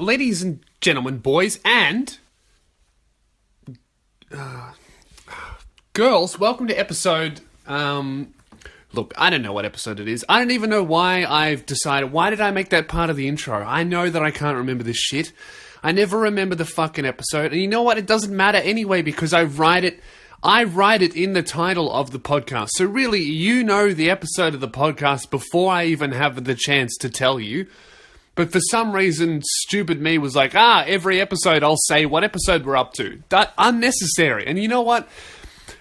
ladies and gentlemen, boys and girls, welcome to episode... Look, I don't know what episode it is. I don't even know why I've decided... Why did I make that part of the intro? I know that I can't remember this shit. I never remember the fucking episode. And you know what? It doesn't matter anyway because I write it in the title of the podcast. So really, you know the episode of the podcast before I even have the chance to tell you. But for some reason, stupid me was like, every episode I'll say what episode we're up to. That unnecessary. And you know what?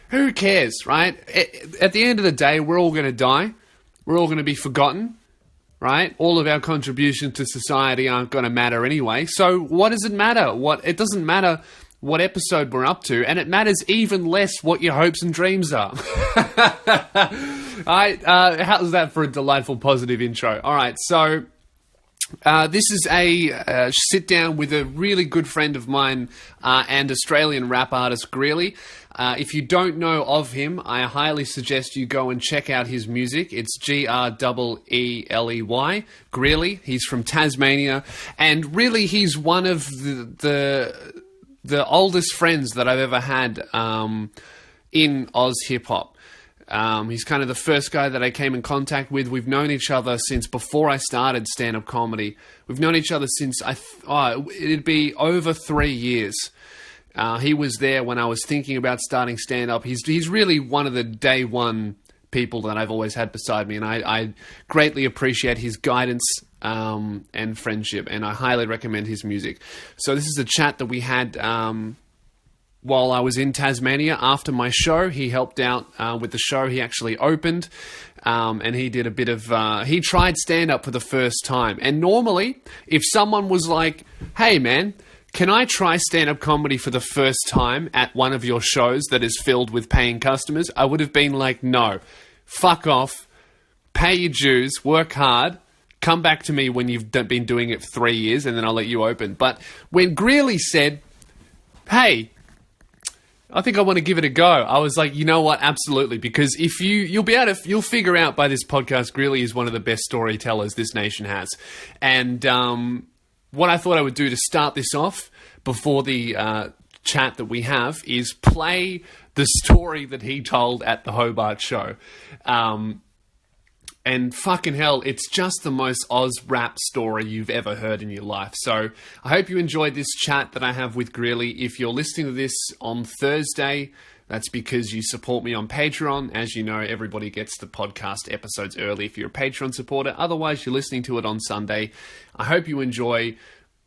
Who cares, right? At the end of the day, we're all going to die. We're all going to be forgotten, right? All of our contributions to society aren't going to matter anyway. So what does it matter? It doesn't matter what episode we're up to, and it matters even less what your hopes and dreams are. How's that for a delightful, positive intro? All right, so... this is a sit-down with a really good friend of mine and Australian rap artist, Greeley. If you don't know of him, I highly suggest you go and check out his music. It's Greeley, Greeley. He's from Tasmania, and really he's one of the oldest friends that I've ever had in Aus Hip-Hop. He's kind of the first guy that I came in contact with. We've known each other since before I started stand-up comedy. We've known each other since, it'd be over 3 years. He was there when I was thinking about starting stand-up. He's really one of the day one people that I've always had beside me, and I greatly appreciate his guidance and friendship, and I highly recommend his music. So this is a chat that we had... while I was in Tasmania after my show. He helped out with the show. He actually opened, and he did a bit of... he tried stand-up for the first time. And normally, if someone was like, hey, man, can I try stand-up comedy for the first time at one of your shows that is filled with paying customers? I would have been like, no, fuck off, pay your dues, work hard, come back to me when you've been doing it for 3 years, and then I'll let you open. But when Greeley said, hey... I think I want to give it a go. I was like, you know what? Absolutely. Because if you'll figure out by this podcast, Greeley is one of the best storytellers this nation has. And what I thought I would do to start this off before the chat that we have is play the story that he told at the Hobart show. And fucking hell, it's just the most Oz rap story you've ever heard in your life. So I hope you enjoyed this chat that I have with Greeley. If you're listening to this on Thursday, that's because you support me on Patreon. As you know, everybody gets the podcast episodes early if you're a Patreon supporter. Otherwise, you're listening to it on Sunday. I hope you enjoy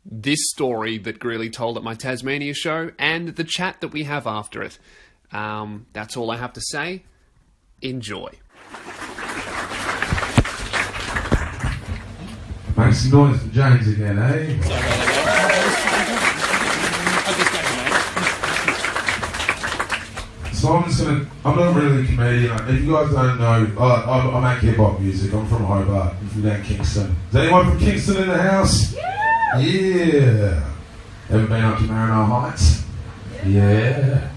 this story that Greeley told at my Tasmania show and the chat that we have after it. That's all I have to say. Enjoy. Make some noise for James again, eh? So I'm not really a comedian. If you guys don't know, I make hip-hop music. I'm from Hobart. I'm from down Kingston. Is anyone from Kingston in the house? Yeah. Ever been up to Mariner Heights? Yeah.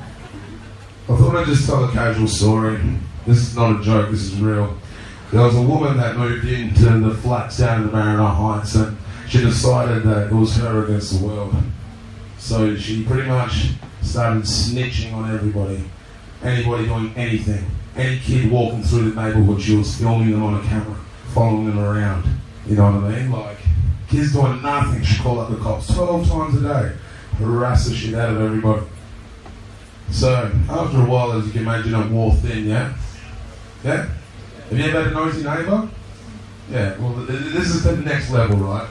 I thought I'd just tell a casual story. This is not a joke, this is real. There was a woman that moved into the flats down in the Mariner Heights, and she decided that it was her against the world. So she pretty much started snitching on everybody. Anybody doing anything. Any kid walking through the neighbourhood, she was filming them on a camera, following them around. You know what I mean? Like, kids doing nothing, she called up the cops 12 times a day, harass the shit out of everybody. So, after a while, as you can imagine, it wore thin, yeah? Yeah? Have you ever had a nosy neighbour? Yeah, well, this is the next level, right?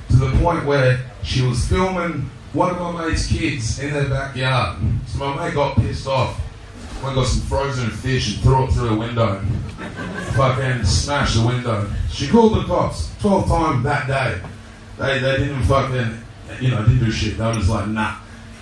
To the point where she was filming one of my mate's kids in their backyard. So my mate got pissed off. Went got some frozen fish and threw it through the window. Fucking smashed the window. She called the cops 12 times that day. They didn't fucking, didn't do shit. They were just like, nah,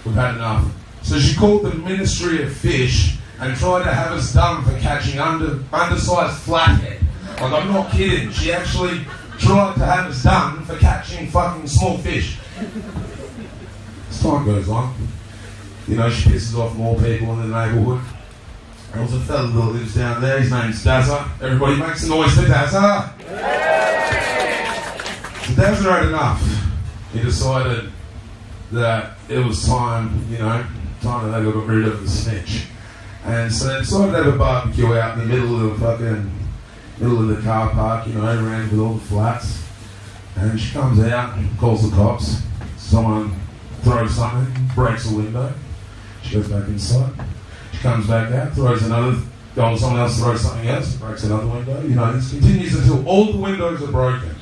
we've had enough. So she called the Ministry of Fish and tried to have us done for catching undersized flathead. Like, I'm not kidding. She actually tried to have us done for catching fucking small fish. As time goes on, she pisses off more people in the neighbourhood. There was a fella that lives down there, his name's Dazza. Everybody makes a noise for Dazza. So Dazza had enough. he decided that it was time, time that they got rid of the snitch. And so they decided to have a barbecue out in the middle of the car park, around with all the flats. And she comes out and calls the cops. Someone throws something, breaks a window. She goes back inside. She comes back out, someone else throws something else, breaks another window. This continues until all the windows are broken.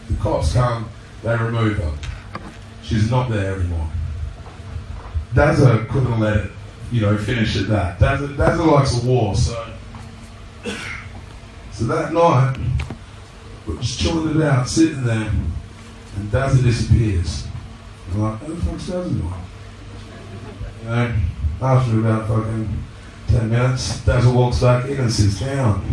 The cops come, they remove her. She's not there anymore. Dazza couldn't have let it, finish at that. Dazza likes a war, so that night, we're just chilling it out, sitting there, and Dazza disappears. I'm like, who the fuck's Dazza doing? After about fucking 10 minutes, Dazza walks back in and sits down.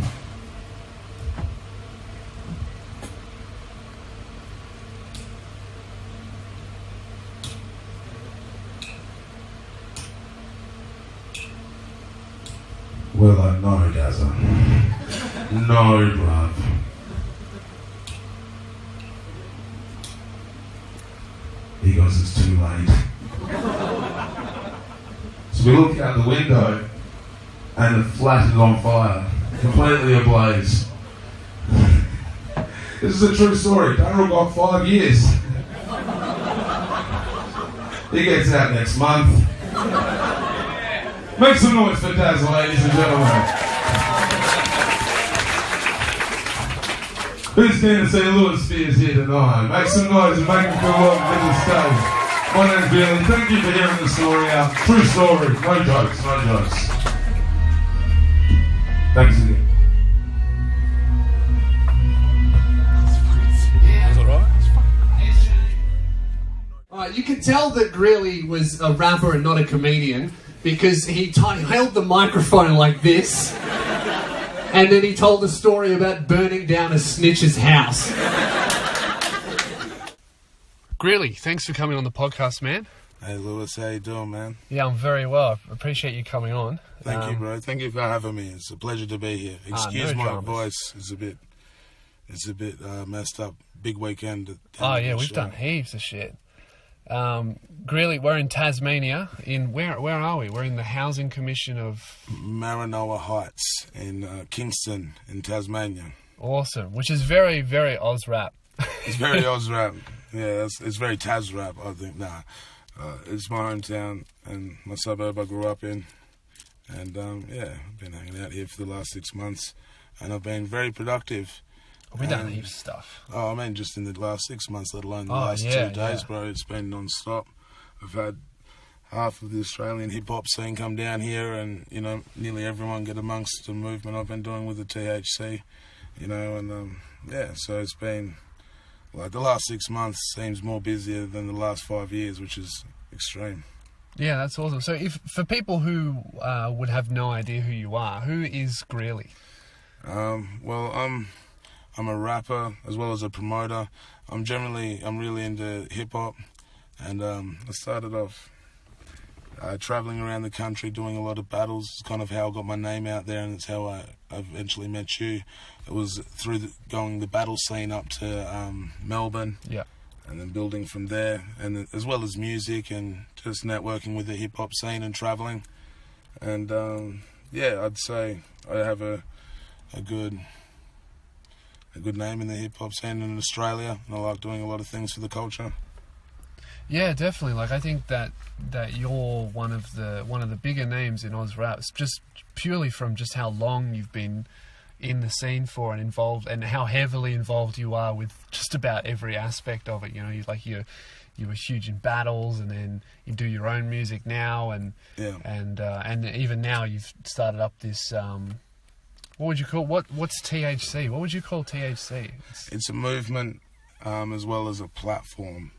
We're like, no, Dazza. No, bruv. He goes, it's too late. So we look out the window and the flat is on fire, completely ablaze. This is a true story. Darryl got 5 years. He gets out next month. Make some noise for Dazzle, ladies and gentlemen. Who's keen to see Lewis Spears here tonight? Make some noise and make him feel welcome to the stage. My name's Greeley. Thank you for hearing the story out. True story. No jokes, no jokes. Thanks again. Is it right? Alright, you can tell that Greeley was a rapper and not a comedian because he held the microphone like this. And then he told a story about burning down a snitch's house. Greeley, thanks for coming on the podcast, man. Hey, Lewis, how you doing, man? Yeah, I'm very well. I appreciate you coming on. Thank you, bro. Thank you for having me. It's a pleasure to be here. Excuse no my dramas. voice. It's a bit messed up. Big weekend. Oh, yeah, we've done heaps of shit. Greeley, we're in Tasmania. Where are we? We're in the Housing Commission of Maranoa Heights in Kingston in Tasmania. Awesome, which is very, very Oz rap. It's very Oz rap. Yeah, it's very Taz rap, I think. It's my hometown and my suburb I grew up in. And, I've been hanging out here for the last 6 months. And I've been very productive. We've done heaps of stuff. Oh, I mean, just in the last 6 months, let alone the last 2 days, yeah. bro. It's been non-stop. I've had half of the Australian hip-hop scene come down here and, nearly everyone get amongst the movement I've been doing with the THC, so it's been, like, the last 6 months seems more busier than the last 5 years, which is extreme. Yeah, that's awesome. So for people who would have no idea who you are, who is Greeley? I'm a rapper as well as a promoter. I'm really into hip-hop, and I started off travelling around the country doing a lot of battles. It's kind of how I got my name out there, and it's how I eventually met you. It was through going the battle scene up to Melbourne, and then building from there, and as well as music and just networking with the hip-hop scene and travelling. And I'd say I have a good name in the hip-hop scene in Australia, and I like doing a lot of things for the culture. Yeah, definitely. Like, I think that you're one of the bigger names in Oz rap, just purely from just how long you've been in the scene for and involved, and how heavily involved you are with just about every aspect of it. You were huge in battles, and then you do your own music now, and even now you've started up this. What would you call what's THC? What would you call THC? It's a movement as well as a platform.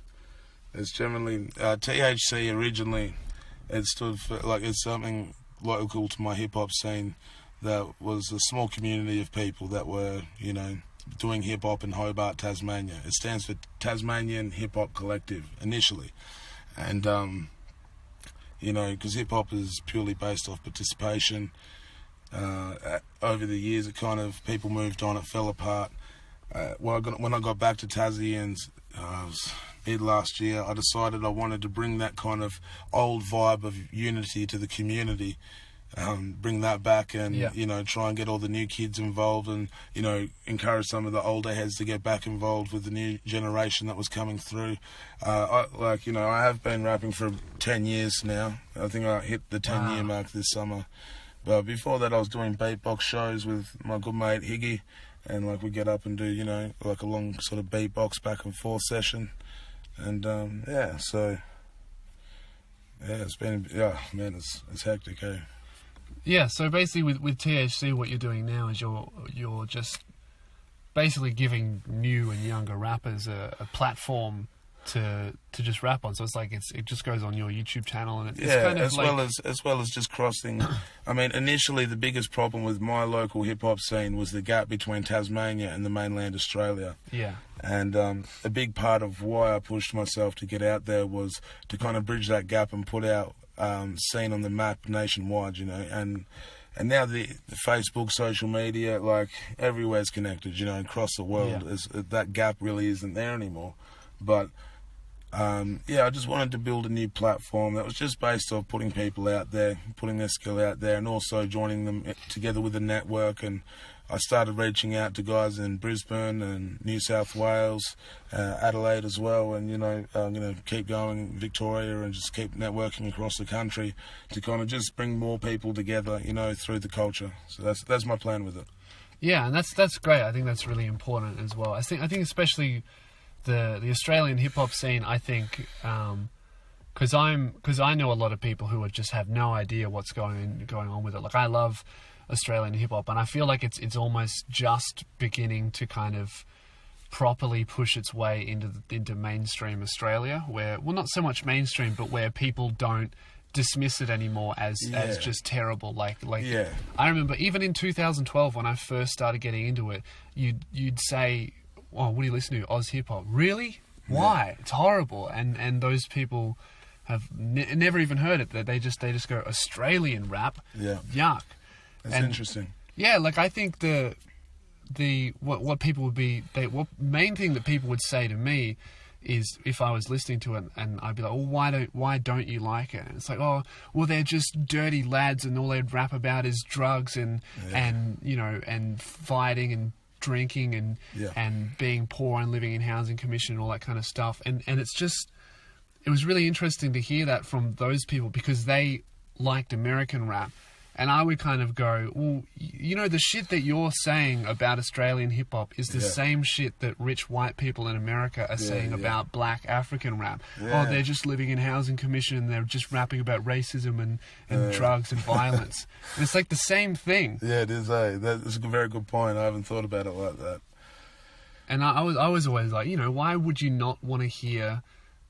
It's generally THC originally. It stood for it's something local to my hip hop scene. That was a small community of people that were doing hip hop in Hobart, Tasmania. It stands for Tasmanian Hip Hop Collective initially, and because hip hop is purely based off participation. Over the years, it kind of people moved on. It fell apart. When I got back to Tassie, and I was mid last year, I decided I wanted to bring that kind of old vibe of unity to the community. Bring that back and, you know, try and get all the new kids involved and, you know, encourage some of the older heads to get back involved with the new generation that was coming through. I have been rapping for 10 years now. I think I hit the 10-year mark this summer. But before that, I was doing beatbox shows with my good mate Higgy, and, like, we get up and do, you know, like a long sort of beatbox back and forth session. And, it's been, it's hectic, eh? Yeah, so basically with THC, what you're doing now is you're just basically giving new and younger rappers a platform to just rap on. So it's like it just goes on your YouTube channel, and it's kind of as well as just crossing. I mean, initially the biggest problem with my local hip hop scene was the gap between Tasmania and the mainland Australia. Yeah. And a big part of why I pushed myself to get out there was to kind of bridge that gap and put out scene on the map nationwide, you know, and now the Facebook, social media, like, everywhere's connected, you know, across the world. That gap really isn't there anymore. But I just wanted to build a new platform that was just based off putting people out there, putting their skill out there, and also joining them together with a network. And I started reaching out to guys in Brisbane and New South Wales, Adelaide as well, and, you know, I'm going to keep going Victoria and just keep networking across the country to kind of just bring more people together, you know, through the culture. So that's my plan with it. Yeah, and that's great. I think that's really important as well. I think especially the Australian hip hop scene. I think because I know a lot of people who just have no idea what's going on with it. Like, I love Australian hip hop, and I feel like it's almost just beginning to kind of properly push its way into mainstream Australia, where, well, not so much mainstream, but where people don't dismiss it anymore as just terrible. Like I remember even in 2012 when I first started getting into it, you'd say, "Oh, what do you listen to? Aus Hip-Hop." Really? Why? Yeah. It's horrible. And those people have never even heard it. They just go Australian rap. Yeah. Yuck. That's interesting. Yeah, like, I think what people would be, what main thing that people would say to me is, if I was listening to it, and I'd be like, "Well, why don't you like it?" And it's like, "Oh, well, they're just dirty lads, and all they'd rap about is drugs and you know, and fighting and drinking and being poor and living in housing commission and all that kind of stuff." And it's just, it was really interesting to hear that from those people, because they liked American rap. And I would kind of go, "Well, you know, the shit that you're saying about Australian hip-hop is the same shit that rich white people in America are saying about black African rap. Oh, they're just living in housing commission, and they're just rapping about racism and drugs and violence." And it's like the same thing. Yeah, it is. That's a very good point. I haven't thought about it like that. And I was always like, you know, why would you not want to hear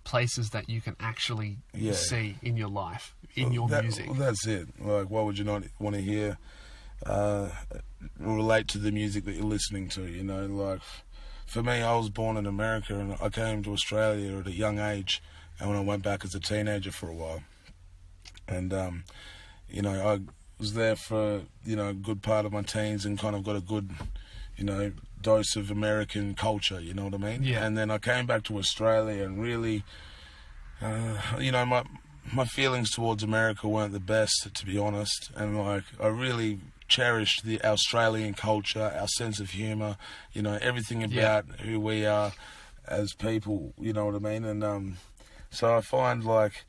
places that you can actually see in your life, in your music? Well, that's it. Like, why would you not want to hear, relate to the music that you're listening to, you know? Like, for me, I was born in America, and I came to Australia at a young age, and when I went back as a teenager for a while. And, you know, I was there for, you know, a good part of my teens and kind of got a good, you know, dose of American culture, you know what I mean? Yeah. And then I came back to Australia, and really, you know, my feelings towards America weren't the best, to be honest. And, like, I really cherished the Australian culture, our sense of humour, you know, everything about who we are as people, you know what I mean? And so I find, like,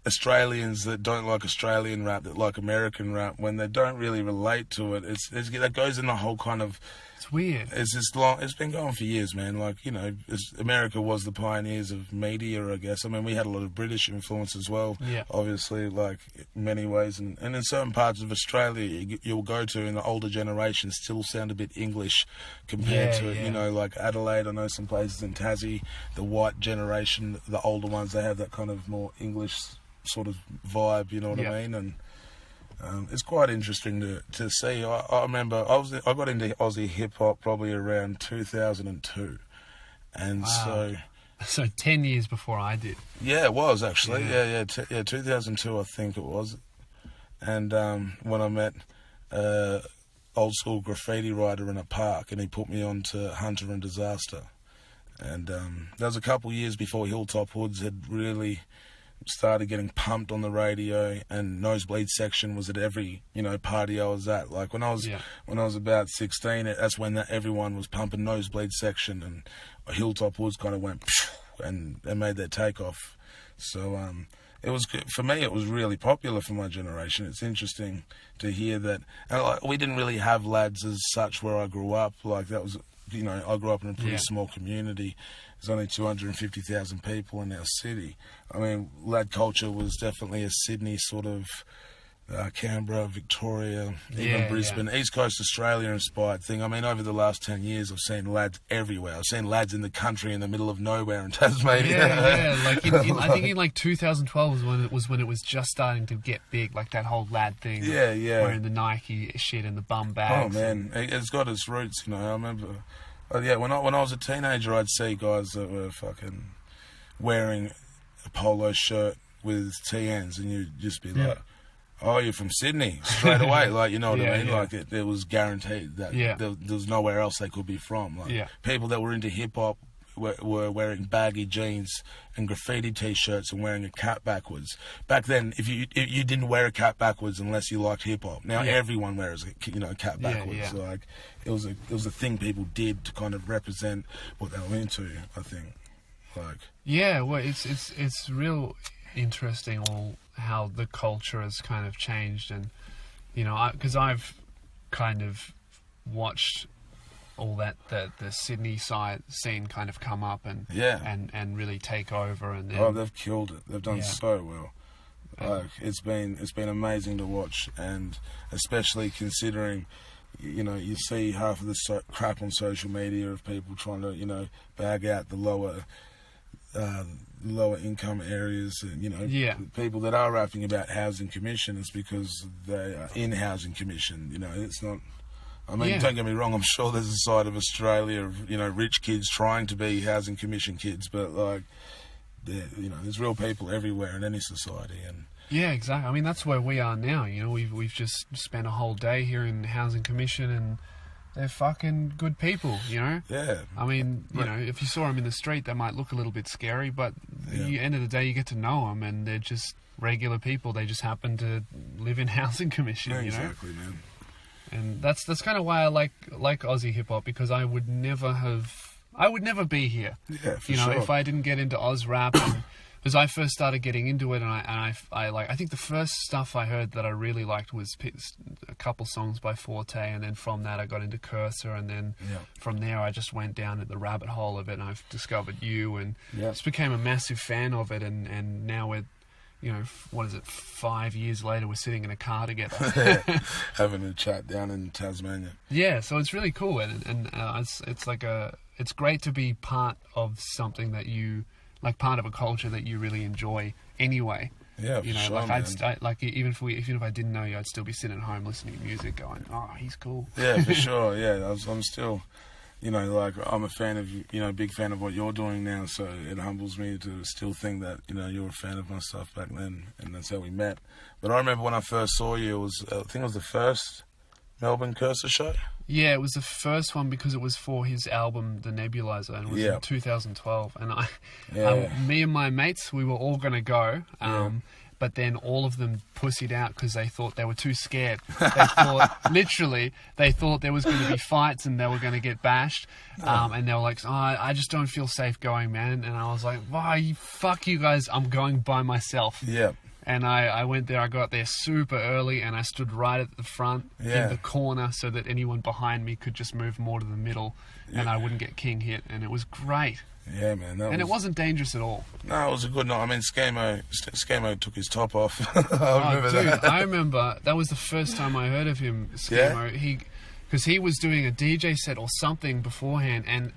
Australians that don't like Australian rap, that like American rap, when they don't really relate to it, that goes in the whole kind of... It's weird. It's been going for years, man. Like, you know, America was the pioneers of media, I guess. I mean, we had a lot of British influence as well, obviously, like, in many ways. And in certain parts of Australia, you'll go to, in the older generations, still sound a bit English compared to, you know, like Adelaide. I know some places in Tassie, the white generation, the older ones, they have that kind of more English sort of vibe, you know what I mean? And it's quite interesting to see. I remember I got into Aussie hip-hop probably around 2002. And so 10 years before I did. Yeah, it was, actually. Yeah, 2002 I think it was. And when I met old school graffiti writer in a park, and he put me on to Hunter and Disaster. And there was a couple years before Hilltop Hoods had really started getting pumped on the radio, and Nosebleed Section was at every, you know, party I was at. Like when I was about 16, that's when everyone was pumping Nosebleed Section, and Hilltop Hoods kind of went and made their takeoff. So it was good. For me, it was really popular for my generation. It's interesting to hear that. And like, we didn't really have lads as such where I grew up. Like that was, you know, I grew up in a pretty small community. There's only 250,000 people in our city. I mean, lad culture was definitely a Sydney sort of Canberra, Victoria, even Brisbane, East Coast Australia inspired thing. I mean, over the last 10 years, I've seen lads everywhere. I've seen lads in the country in the middle of nowhere in Tasmania. Like I think in like 2012 was when it was just starting to get big, like that whole lad thing. Wearing the Nike shit and the bum bags. Oh man, it's got its roots, you know. I remember. When I was a teenager, I'd see guys that were fucking wearing a polo shirt with TNs, and you'd just be like, "Oh, you're from Sydney," straight away. Like, you know what I mean? Like it was guaranteed that there was nowhere else they could be from. Like people that were into hip hop were wearing baggy jeans and graffiti t-shirts and wearing a cap backwards. Back then, if you didn't wear a cap backwards unless you liked hip hop. Now everyone wears a cap backwards. Like it was a thing people did to kind of represent what they were into, I think. Like well, it's real interesting all how the culture has kind of changed, and you know, because I've kind of watched all that the Sydney scene kind of come up and really take over, and then, they've killed it. They've done so well. Like it's been amazing to watch, and especially considering, you know, you see half of the crap on social media of people trying to, you know, bag out the lower income areas, and, you know, people that are rapping about housing commission is because they are in housing commission. You know, it's not. I mean, don't get me wrong, I'm sure there's a side of Australia of, you know, rich kids trying to be housing commission kids, but like, you know, there's real people everywhere in any society. And yeah, exactly. I mean, that's where we are now. You know, we've just spent a whole day here in housing commission, and they're fucking good people, you know? Yeah. I mean, you know, if you saw them in the street, they might look a little bit scary, but at the end of the day, you get to know them, and they're just regular people. They just happen to live in housing commission, you know? Exactly, man. And that's kind of why I like Aussie hip-hop, because I would never be here. Yeah, for you know, sure. if I didn't get into Oz rap, because I first started getting into it, and I think the first stuff I heard that I really liked was a couple songs by Forte, and then from that I got into Cursor, and then from there I just went down the rabbit hole of it, and I've discovered you, and just became a massive fan of it, and now we're, you know, what is it, 5 years later, we're sitting in a car together. Having a chat down in Tasmania. Yeah, so it's really cool, and it's great to be part of something that you, like part of a culture that you really enjoy anyway. Yeah, you know, sure, like even if I didn't know you, I'd still be sitting at home listening to music going, oh, he's cool. Yeah, for sure, yeah. I'm still, you know, like, I'm a fan of, you know, big fan of what you're doing now, so it humbles me to still think that, you know, you were a fan of my stuff back then, and that's how we met. But I remember when I first saw you, it was, I think it was the first Melbourne Cursor show? Yeah, it was the first one because it was for his album, The Nebulizer, and it was in 2012. And me and my mates, we were all going to go, but then all of them pussied out because they thought they were too scared. They thought, literally, they thought there was going to be fights and they were going to get bashed. And they were like, oh, I just don't feel safe going, man. And I was like, why, fuck you guys, I'm going by myself. Yeah. And I went there, I got there super early, and I stood right at the front in the corner so that anyone behind me could just move more to the middle and I wouldn't get king hit. And it was great. Yeah, man. It wasn't dangerous at all. No, it was a good night. I mean, Skamo took his top off. I remember that. I remember that was the first time I heard of him, Skamo. Yeah? Because he was doing a DJ set or something beforehand, and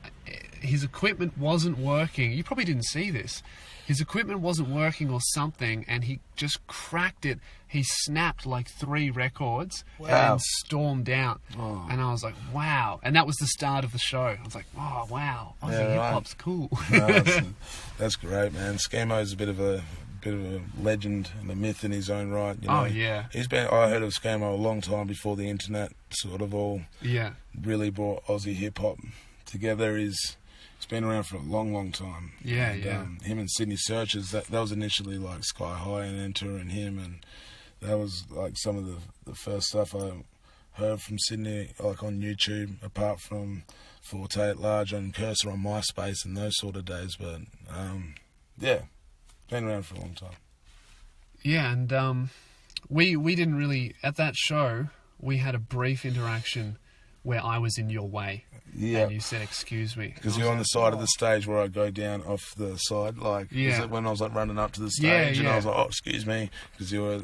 his equipment wasn't working. You probably didn't see this. His equipment wasn't working or something, and he just cracked it. He snapped like 3 records and then stormed out. Oh. And I was like, wow. And that was the start of the show. I was like, oh, wow. Aussie hip-hop's cool. No, that's great, man. Skamo's a bit of a legend and a myth in his own right. You know? Oh, yeah. I heard of Skamo a long time before the internet sort of all really brought Aussie hip-hop together. He's It's been around for a long, long time. Yeah, and, him and Sydney Searchers, that was initially like Sky High and Enter and him, and that was like some of the first stuff I heard from Sydney, like on YouTube, apart from Forte at Large and Cursor on MySpace and those sort of days. But yeah, been around for a long time. Yeah, and we didn't really, at that show, we had a brief interaction where I was in your way. Yeah. And you said, excuse me. Because you're on the side of the stage where I go down off the side, like, is it when I was like running up to the stage and I was like, oh, excuse me, because you were,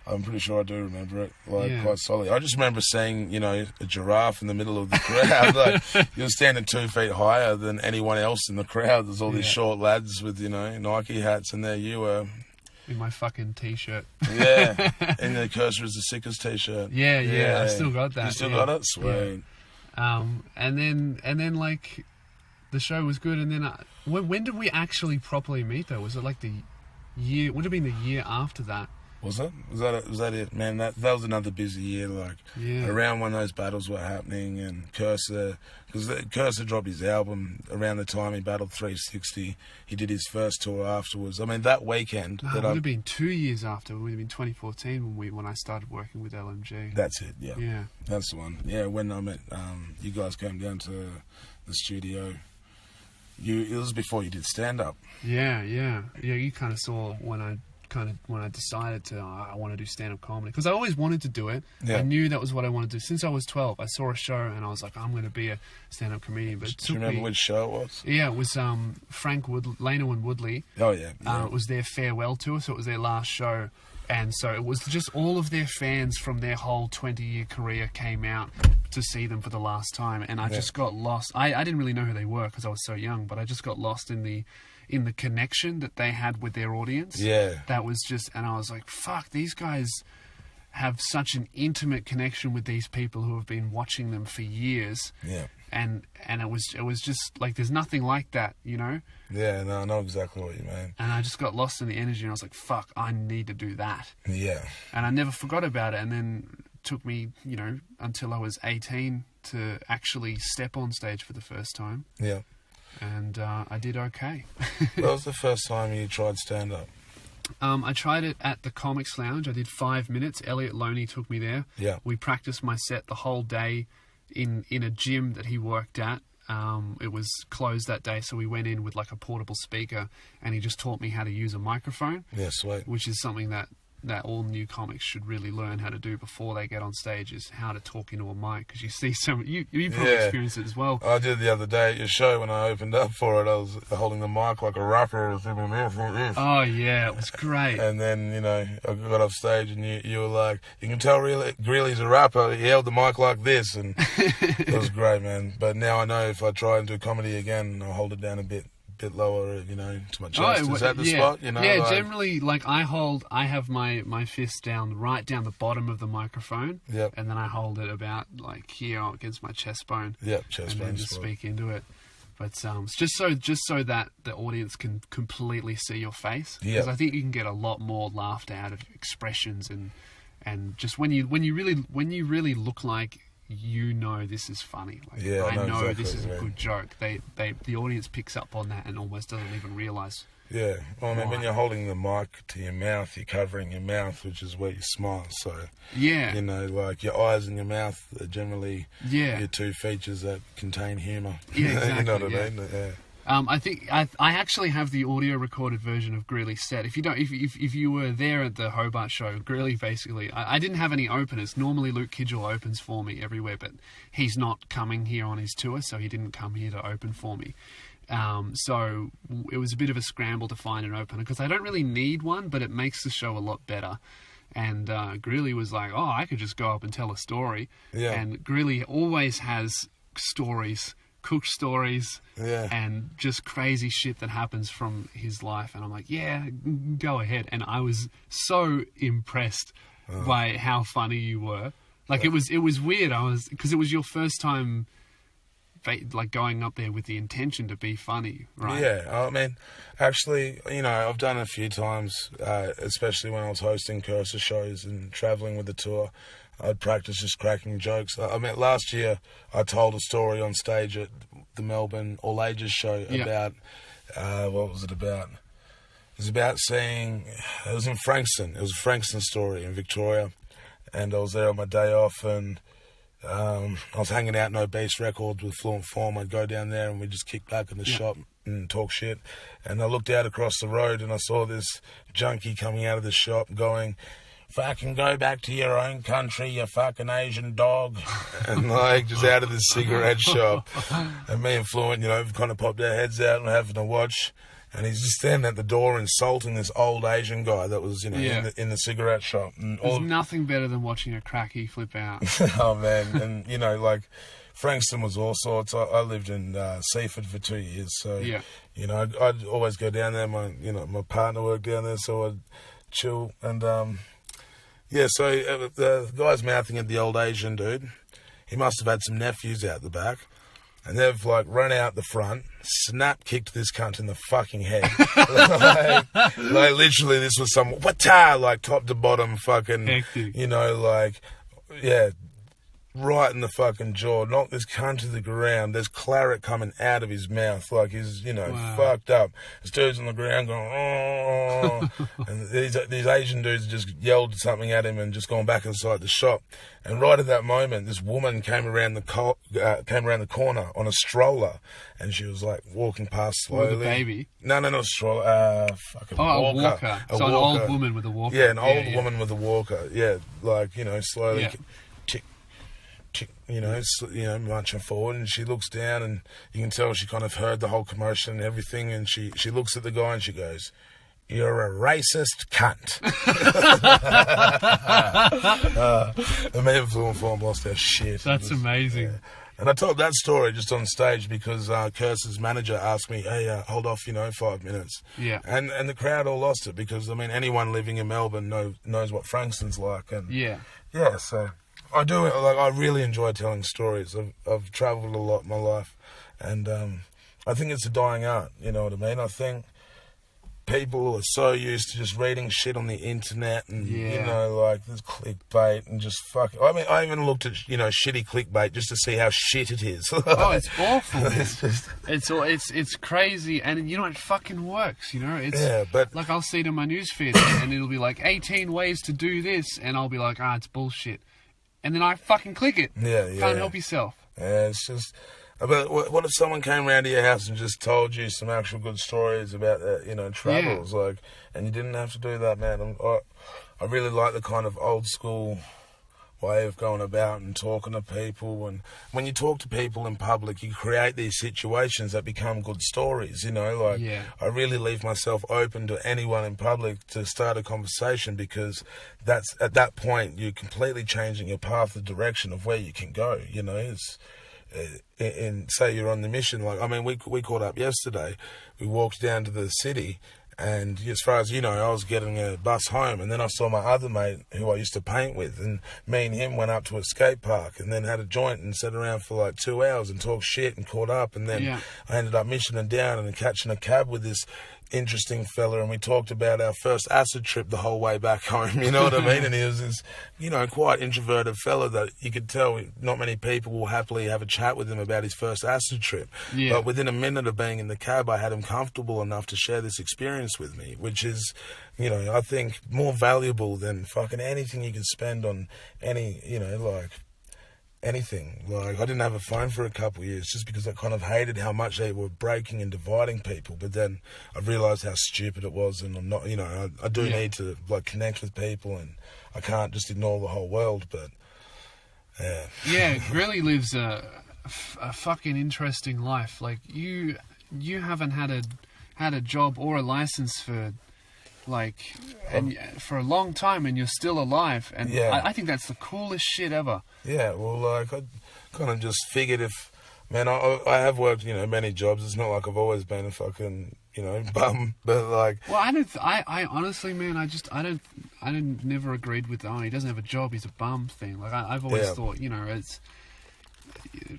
I'm pretty sure I do remember it, quite solidly. I just remember seeing, a giraffe in the middle of the crowd. Like, you're standing 2 feet higher than anyone else in the crowd. There's all these short lads with, Nike hats, and there you were. In my fucking T-shirt. Yeah, and the Cursor is the sickest T-shirt. Yeah, I still got that. You still got it? Sweet. Yeah. And then like, the show was good, and then when did we actually properly meet though? Was it like the year? Would have been the year after that. Was it? Was that it? Man, that was another busy year. Like around when those battles were happening, and Cursor, because Cursor dropped his album around the time he battled 360. He did his first tour afterwards. I mean, that weekend. It would have been 2 years after. It would have been 2014 when I started working with LMG. That's it. Yeah. Yeah. That's the one. Yeah. When I met you guys came down to the studio. It was before you did stand up. Yeah. You kind of saw when I decided to, I want to do stand-up comedy. Because I always wanted to do it. Yeah. I knew that was what I wanted to do. Since I was 12, I saw a show and I was like, I'm going to be a stand-up comedian. But do you remember which show it was? Yeah, it was Leno and Woodley. Oh, yeah. It was their farewell tour, so it was their last show. And so it was just all of their fans from their whole 20-year career came out to see them for the last time. And I just got lost. I didn't really know who they were because I was so young, but I just got lost in the connection that they had with their audience. Yeah. That was just, and I was like, fuck, these guys have such an intimate connection with these people who have been watching them for years. Yeah. And it was just like, there's nothing like that, Yeah, no, I know exactly what you mean. And I just got lost in the energy and I was like, fuck, I need to do that. Yeah. And I never forgot about it. And then it took me, until I was 18 to actually step on stage for the first time. Yeah. And I did okay. What was the first time you tried stand-up? I tried it at the Comics Lounge. I did 5 minutes. Elliot Loney took me there. Yeah. We practiced my set the whole day in a gym that he worked at. It was closed that day, so we went in with like a portable speaker, and he just taught me how to use a microphone. Yeah, sweet. Which is something that all new comics should really learn how to do before they get on stage, is how to talk into a mic. Because you see you probably experienced it as well. I did the other day at your show when I opened up for it. I was holding the mic like a rapper. I was doing this like this. Oh yeah, it was great. And then I got off stage and you were like, you can tell Greeley's a rapper. He held the mic like this, and it was great, man. But now I know if I try and do comedy again, I'll hold it down a bit lower, to my chest. Is that the spot? Yeah, generally, like I have my fist right down the bottom of the microphone. Yep. And then I hold it about like here against my chest bone. Yep, chest bone. And then just speak into it. But just so that the audience can completely see your face. Because I think you can get a lot more laughter out of expressions and just when you really look like this is funny. Like, I know exactly this is a good joke. The audience picks up on that and almost doesn't even realise. Yeah. Well, I mean, when you're holding the mic to your mouth, you're covering your mouth, which is where you smile. So, like your eyes and your mouth are generally your two features that contain humour. Yeah, exactly. You know what I mean? Yeah. I think I actually have the audio recorded version of Greeley's set. If you were there at the Hobart show, Greeley basically, I didn't have any openers. Normally Luke Kidgel opens for me everywhere, but he's not coming here on his tour, so he didn't come here to open for me. So it was a bit of a scramble to find an opener because I don't really need one, but it makes the show a lot better. And Greeley was like, oh, I could just go up and tell a story. Yeah. And Greeley always has stories, cooked stories, and just crazy shit that happens from his life. And I'm like, yeah, go ahead. And I was so impressed by how funny you were. Like, it was weird. Because it was your first time, like, going up there with the intention to be funny, right? Yeah, I mean, actually, I've done it a few times, especially when I was hosting Cursor shows and travelling with the tour. I'd practice just cracking jokes. I mean, last year I told a story on stage at the Melbourne all ages show about what was it about? It was about seeing. It was in Frankston. It was a Frankston story in Victoria, and I was there on my day off, and I was hanging out in Obese Records with Fluent Form. I'd go down there and we'd just kick back in the shop and talk shit. And I looked out across the road and I saw this junkie coming out of the shop going, "Fucking go back to your own country, you fucking Asian dog." And like, just out of this cigarette shop. And me and Fluent, you know, kind of popped our heads out and having a watch. And he's just standing at the door insulting this old Asian guy that was, you know, in the cigarette shop. And there's nothing better than watching a cracky flip out. Oh, man. And, you know, like, Frankston was all sorts. I lived in Seaford for 2 years. So, you know, I'd always go down there. My partner worked down there, so I'd chill. And, so the guy's mouthing at the old Asian dude. He must have had some nephews out the back. And they've, like, run out the front, snap kicked this cunt in the fucking head. like, literally, this was some, like, top to bottom fucking, hectic. You know, like, right in the fucking jaw, knocked this cunt to the ground. There's claret coming out of his mouth, like he's, you know, fucked up. This dude's on the ground going, "Oh," and these Asian dudes just yelled something at him and just gone back inside the shop. And right at that moment, this woman came around the corner on a stroller, and she was like walking past slowly. With a baby? No, not a stroller. Fucking walker. A walker. So an old woman with a walker. Yeah, an old woman with a walker. Yeah, like, you know, slowly. Yeah. You know, marching forward, and she looks down, and you can tell she kind of heard the whole commotion and everything, and she looks at the guy and she goes, "You're a racist cunt." The man Fluent Form lost their shit. That's amazing. Yeah. And I told that story just on stage because Curse's manager asked me, "Hey, hold off, 5 minutes." Yeah. And the crowd all lost it because, I mean, anyone living in Melbourne knows what Frankston's like. And yeah, so I do, like, I really enjoy telling stories. I've travelled a lot in my life, and I think it's a dying art, you know what I mean? I think people are so used to just reading shit on the internet and, you know, like, there's clickbait and just fuck. I mean, I even looked at, you know, shitty clickbait just to see how shit it is. Oh, it's awful, man. It's crazy, and, you know, it fucking works, you know? But like, I'll see it in my newsfeed, and it'll be like, 18 ways to do this, and I'll be like, it's bullshit. And then I fucking click it. Can't help yourself. Yeah, it's just... But what if someone came around to your house and just told you some actual good stories about, you know, travels, like, and you didn't have to do that, man. I really like the kind of old school way of going about and talking to people. And when you talk to people in public, you create these situations that become good stories, you know. Like, I really leave myself open to anyone in public to start a conversation, because that's, at that point, you're completely changing your path, the direction of where you can go, you know. It's... And say you're on the mission, like, I mean, we caught up yesterday. We walked down to the city, and as far as you know, I was getting a bus home, and then I saw my other mate who I used to paint with, and me and him went up to a skate park and then had a joint and sat around for like 2 hours and talked shit and caught up, and then I ended up missioning down and catching a cab with this interesting fella, and we talked about our first acid trip the whole way back home, you know what I mean? And he was this, you know, quite introverted fella that you could tell not many people will happily have a chat with him about his first acid trip. But within a minute of being in the cab, I had him comfortable enough to share this experience with me, which is, you know, I think more valuable than fucking anything you can spend on any, you know, like, anything. Like, I didn't have a phone for a couple of years just because I kind of hated how much they were breaking and dividing people. But then I realised how stupid it was, and I'm not, you know, I do need to, like, connect with people, and I can't just ignore the whole world. But Greeley lives a fucking interesting life. Like, you haven't had a job or a license for, like, and for a long time, and you're still alive, and I think that's the coolest shit ever. Yeah, well, like, I kind of just figured I have worked, you know, many jobs. It's not like I've always been a fucking, you know, bum, but like... Well, I honestly, man, I never agreed with he doesn't have a job, he's a bum thing. Like, I've always thought, you know, it's...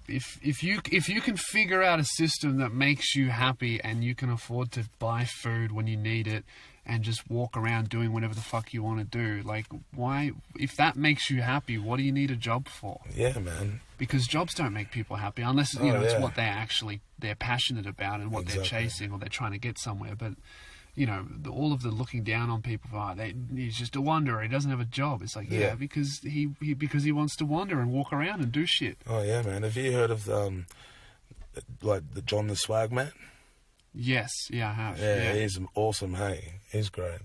If you can figure out a system that makes you happy and you can afford to buy food when you need it, and just walk around doing whatever the fuck you want to do. Like, why? If that makes you happy, what do you need a job for? Yeah, man. Because jobs don't make people happy unless it's yeah. what they're passionate about and what they're chasing or they're trying to get somewhere. But all of the looking down on people, he's just a wanderer, he doesn't have a job. It's like, because he wants to wander and walk around and do shit. Oh yeah, man. Have you heard of like the John the Swag Man? Yes, yeah, I have. Yeah, he's awesome. Hey, he's great.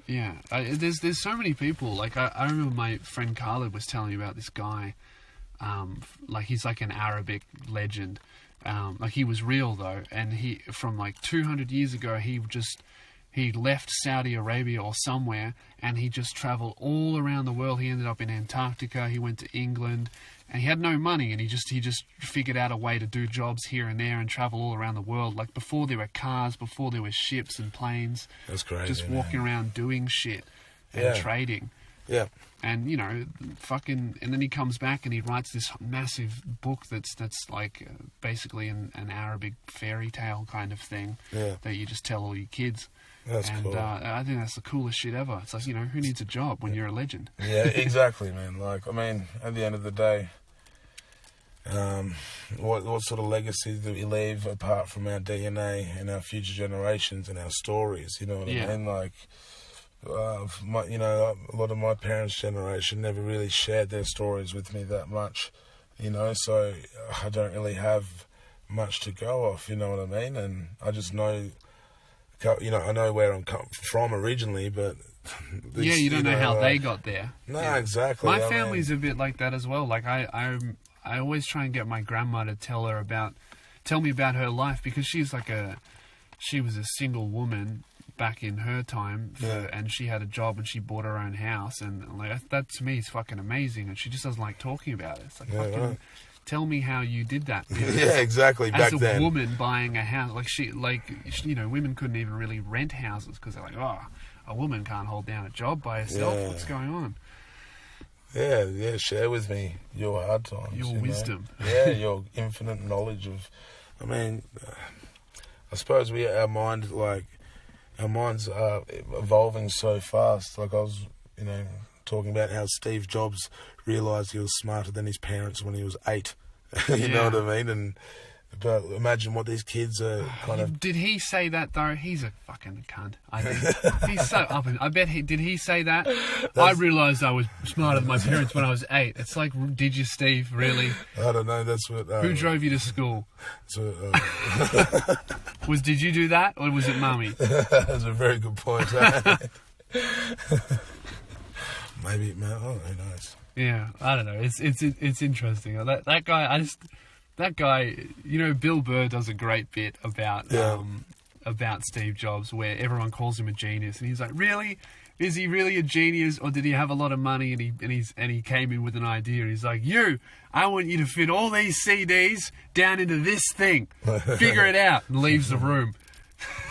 Yeah, there's so many people. Like I remember my friend Khalid was telling me about this guy. Like he's like an Arabic legend. Like he was real though, and he from like 200 years ago he left Saudi Arabia or somewhere, and he just traveled all around the world. He ended up in Antarctica. He went to England, and he had no money, and he just figured out a way to do jobs here and there and travel all around the world. Like before there were cars, before there were ships and planes. That's crazy. Just walking around doing shit and trading. Yeah. And and then he comes back and he writes this massive book that's like basically an Arabic fairy tale kind of thing that you just tell all your kids. That's cool. I think that's the coolest shit ever. It's like, who needs a job when you're a legend? Yeah, exactly, man. Like, I mean, at the end of the day, what sort of legacy do we leave apart from our DNA and our future generations and our stories? You know what I mean? Like, a lot of my parents' generation never really shared their stories with me that much, so I don't really have much to go off, you know what I mean? And I just know, I know where I'm from originally, but... you don't know how they got there. No, exactly. My family's a bit like that as well. Like, I always try and get my grandma to tell me about her life, because she was a single woman back in her time, and she had a job and she bought her own house, and like that to me is fucking amazing, and she just doesn't like talking about it. It's like, tell me how you did that. Yeah, exactly. Back then, as a woman buying a house, women couldn't even really rent houses because they're like, a woman can't hold down a job by herself. What's going on? Yeah. Share with me your hard times, your wisdom. Yeah, your infinite knowledge of. I mean, I suppose our minds are evolving so fast. Like I was, talking about how Steve Jobs realised he was smarter than his parents when he was 8. You know what I mean? But imagine what these kids are kind of... Did he say that, though? He's a fucking cunt. I think he's so up and... I bet did he say that? I realised I was smarter than my parents when I was 8. It's like, did you, Steve? Really? I don't know. That's what... Who drove you to school? Did you do that, or was it Mummy? That's a very good point. Maybe, man. Oh, who knows? Yeah, I don't know. It's interesting. That guy, That guy, Bill Burr does a great bit about Steve Jobs, where everyone calls him a genius, and he's like, "Really? Is he really a genius, or did he have a lot of money and he came in with an idea?" He's like, I want you to fit all these CDs down into this thing. Figure it out," and leaves the room.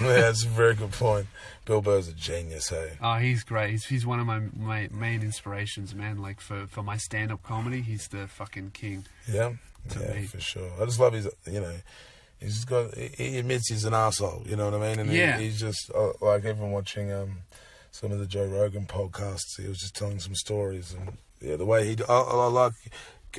Yeah, that's a very good point. Bill Burr's a genius, hey? Oh, he's great. He's one of my main inspirations, man. Like, for my stand-up comedy, he's the fucking king. Yeah, for sure. I just love his, he's got, he admits he's an arsehole, you know what I mean? And he's just, like, even watching some of the Joe Rogan podcasts, he was just telling some stories, and the way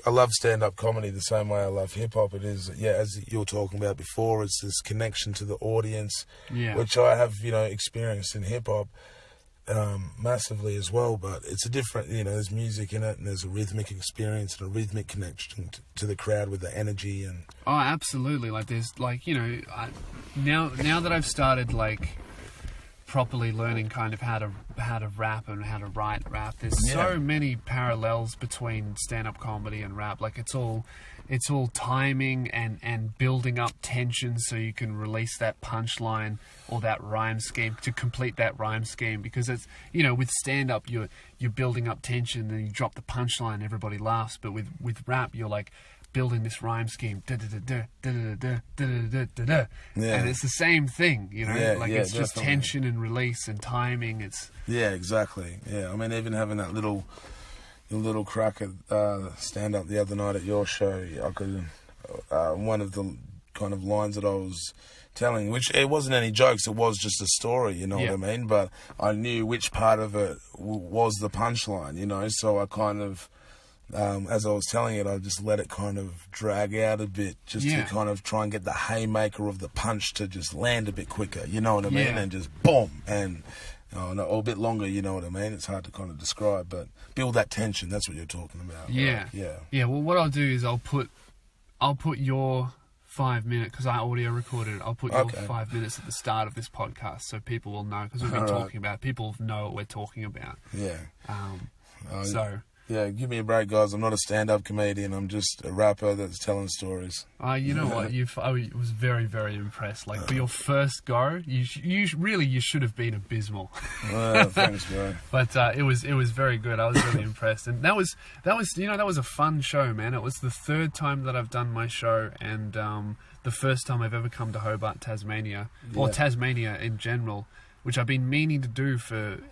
I love stand-up comedy the same way I love hip-hop. It is, as you were talking about before, it's this connection to the audience, which I have, experienced in hip-hop massively as well. But it's a different, there's music in it, and there's a rhythmic experience and a rhythmic connection to the crowd with the energy. And oh, absolutely. Like, there's, like, now that I've started, like, properly learning kind of how to rap and how to write rap, there's so many parallels between stand-up comedy and rap. Like, it's all timing and building up tension so you can release that punchline or that rhyme scheme to complete that rhyme scheme, because it's, with stand-up you're building up tension, then you drop the punchline, everybody laughs. But with rap, you're like building this rhyme scheme, and it's the same thing, it's just definitely tension and release and timing. It's exactly. I mean, even having that little crack at stand up the other night at your show, I could one of the kind of lines that I was telling, which it wasn't any jokes, it was just a story, you know what I mean? But I knew which part of it was the punchline, you know, so I kind of, as I was telling it, I just let it kind of drag out a bit, just to kind of try and get the haymaker of the punch to just land a bit quicker, you know what I mean? And just boom, and or a bit longer, you know what I mean? It's hard to kind of describe, but build that tension, that's what you're talking about. Yeah. Like, Yeah, well, what I'll do is I'll put your 5 minutes, because I audio recorded it, I'll put your 5 minutes at the start of this podcast so people will know, because we've been talking about it. People know what we're talking about. Yeah. So... Yeah, give me a break, guys. I'm not a stand-up comedian. I'm just a rapper that's telling stories. You know what? I was very, very impressed. Like, for your first go, you should have been abysmal. Thanks, bro. But it was very good. I was really impressed, and that was a fun show, man. It was the third time that I've done my show, and the first time I've ever come to Hobart, Tasmania, or Tasmania in general, which I've been meaning to do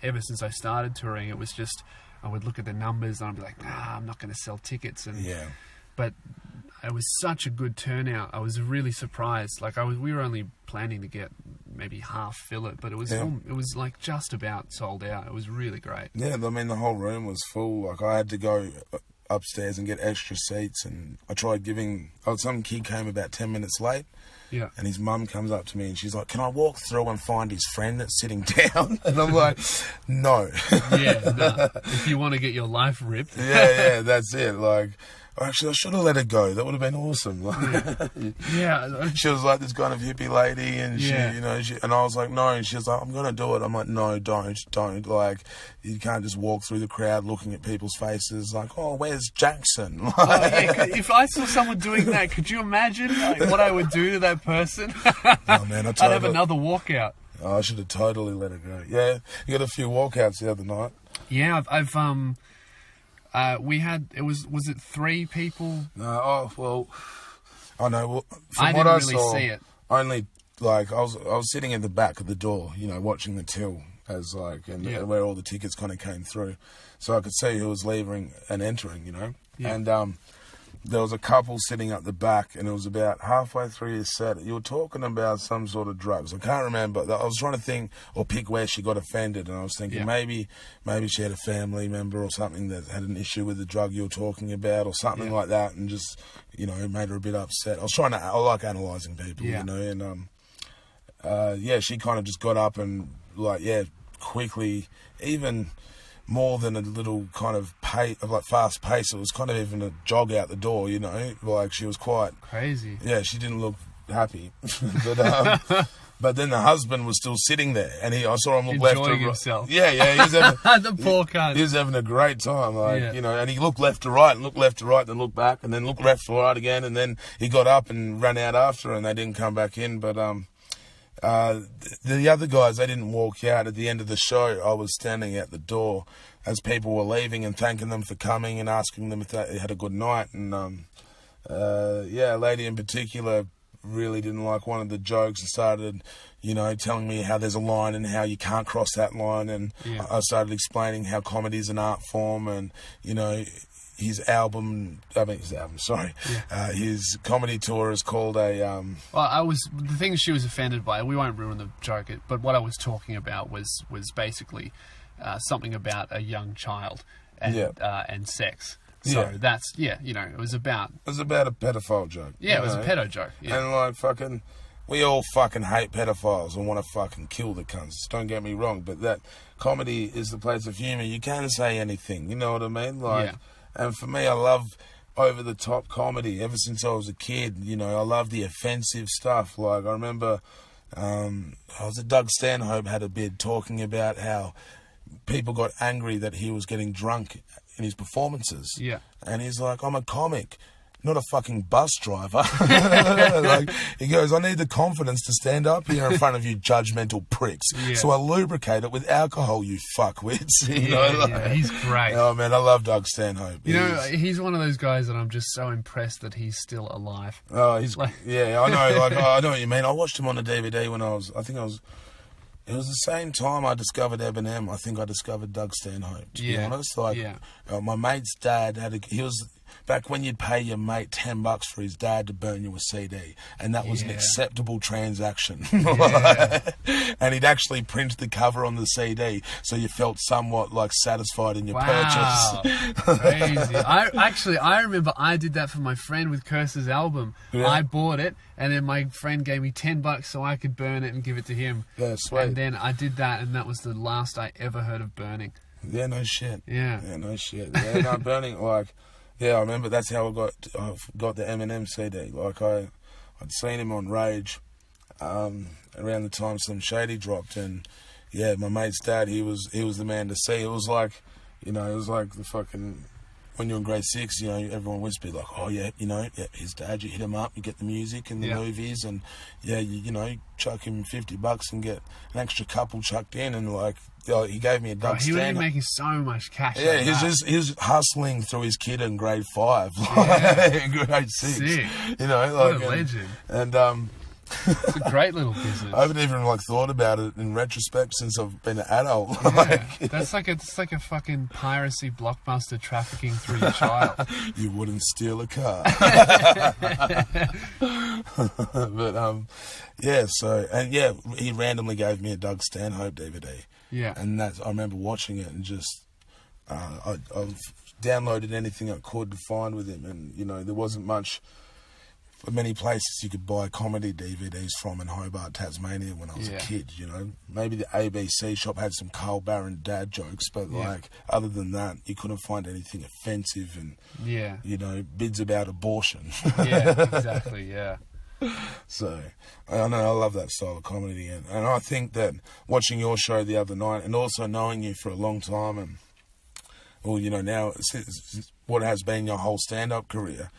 ever since I started touring. It was just, I would look at the numbers and I'd be like, nah, I'm not going to sell tickets. But it was such a good turnout. I was really surprised. Like we were only planning to get maybe half fill it, but it was like just about sold out. It was really great. Yeah, I mean the whole room was full. Like I had to go upstairs and get extra seats, and I tried giving. Some kid came about 10 minutes late. Yeah. And his mum comes up to me and she's like, can I walk through and find his friend that's sitting down? And I'm like, no. If you want to get your life ripped. Yeah, that's it. Like, actually, I should have let her go. That would have been awesome. She was like this kind of hippie lady, and and I was like, no. And she was like, I'm going to do it. I'm like, no, don't. Like, you can't just walk through the crowd looking at people's faces like, oh, where's Jackson? If I saw someone doing that, could you imagine what I would do to that person? Oh, man, I'd have another walkout. Oh, I should have totally let her go. Yeah, you got a few walkouts the other night. Yeah, we had, was it 3 people? Oh, well, I know. Well, I from what didn't I really saw, see it. Only, like, I was sitting at the back of the door, you know, watching the till as, like, and where all the tickets kind of came through. So I could see who was leaving and entering, you know. Yeah. And there was a couple sitting at the back, and it was about halfway through his set. You were talking about some sort of drugs. I can't remember. I was trying to think or pick where she got offended, and I was thinking maybe she had a family member or something that had an issue with the drug you were talking about or something like that, and just, you know, made her a bit upset. I like analysing people, you know, and she kind of just got up and, like, quickly, even more than a little kind of fast pace. It was kind of even a jog out the door, you know. Like, she was quite crazy. Yeah, she didn't look happy. But then the husband was still sitting there, and I saw him look enjoying left to himself. Yeah, he was having the poor cunt. He was having a great time, like, you know. And he looked left to right, and looked left to right, then looked back, and then looked left to right again, and then he got up and ran out after her, and they didn't come back in. But the other guys, they didn't walk out. At the end of the show, I was standing at the door as people were leaving and thanking them for coming and asking them if they had a good night. And a lady in particular really didn't like one of the jokes and started, you know, telling me how there's a line and how you can't cross that line. And I started explaining how comedy is an art form, and, you know, his comedy tour is called a... Well, the thing she was offended by, we won't ruin the joke, but what I was talking about was basically something about a young child and sex. So that's, you know, it was about... It was about a pedophile joke. Yeah, it was a pedo joke. Yeah. And, like, fucking... We all fucking hate pedophiles and want to fucking kill the cunts. Don't get me wrong, but that comedy is the place of humour. You can say anything, you know what I mean? Like... Yeah. And for me, I love over-the-top comedy. Ever since I was a kid, you know, I love the offensive stuff. Like, I remember, Doug Stanhope had a bit talking about how people got angry that he was getting drunk in his performances. Yeah. And he's like, I'm a comic, not a fucking bus driver. Like, he goes, I need the confidence to stand up here in front of you judgmental pricks. Yeah. So I lubricate it with alcohol, you fuckwits. You know, he's great. Oh, man, I love Doug Stanhope. You know, he's one of those guys that I'm just so impressed that he's still alive. Oh, he's... Like, yeah, I know. Like, I know what you mean. I watched him on the DVD when it was the same time I discovered Eminem. I think I discovered Doug Stanhope, to be honest. Like, my mate's dad back when you'd pay your mate $10 for his dad to burn you a CD, and that was an acceptable transaction. And he'd actually print the cover on the CD, so you felt somewhat like satisfied in your purchase. Crazy. I remember I did that for my friend with Curse's album. Yeah. I bought it, and then my friend gave me $10 so I could burn it and give it to him. Yeah, sweet. And then I did that, and that was the last I ever heard of burning. Yeah, no shit. Yeah, no shit. Yeah, no, burning, like, yeah, I remember that's how I got the Eminem CD. Like, I'd seen him on Rage around the time Slim Shady dropped, and yeah, my mate's dad, he was the man to see. It was like, you know, it was like the fucking, when you're in grade 6, you know, everyone whispered like, oh yeah, you know, yeah, his dad, you hit him up, you get the music and the movies, and yeah, you know, chuck him $50 and get an extra couple chucked in, and like, he gave me a Doug he stand. was making so much cash. Yeah, he's hustling through his kid in grade 5, in grade 6. Sick. You know, like, what a legend. And it's a great little business. I haven't even like thought about it in retrospect since I've been an adult. Yeah, it's like a fucking piracy blockbuster trafficking through your child. You wouldn't steal a car. But yeah. So he randomly gave me a Doug Stanhope DVD. Yeah, and I remember watching it and just I've downloaded anything I could to find with him, and you know there wasn't many places you could buy comedy DVDs from in Hobart, Tasmania when I was a kid, you know. Maybe the ABC shop had some Carl Barron dad jokes, but like other than that, you couldn't find anything offensive and, you know, bids about abortion. Yeah, exactly, yeah. So, I know, I love that style of comedy, and I think that watching your show the other night and also knowing you for a long time and, well, you know, now it's what has been your whole stand-up career.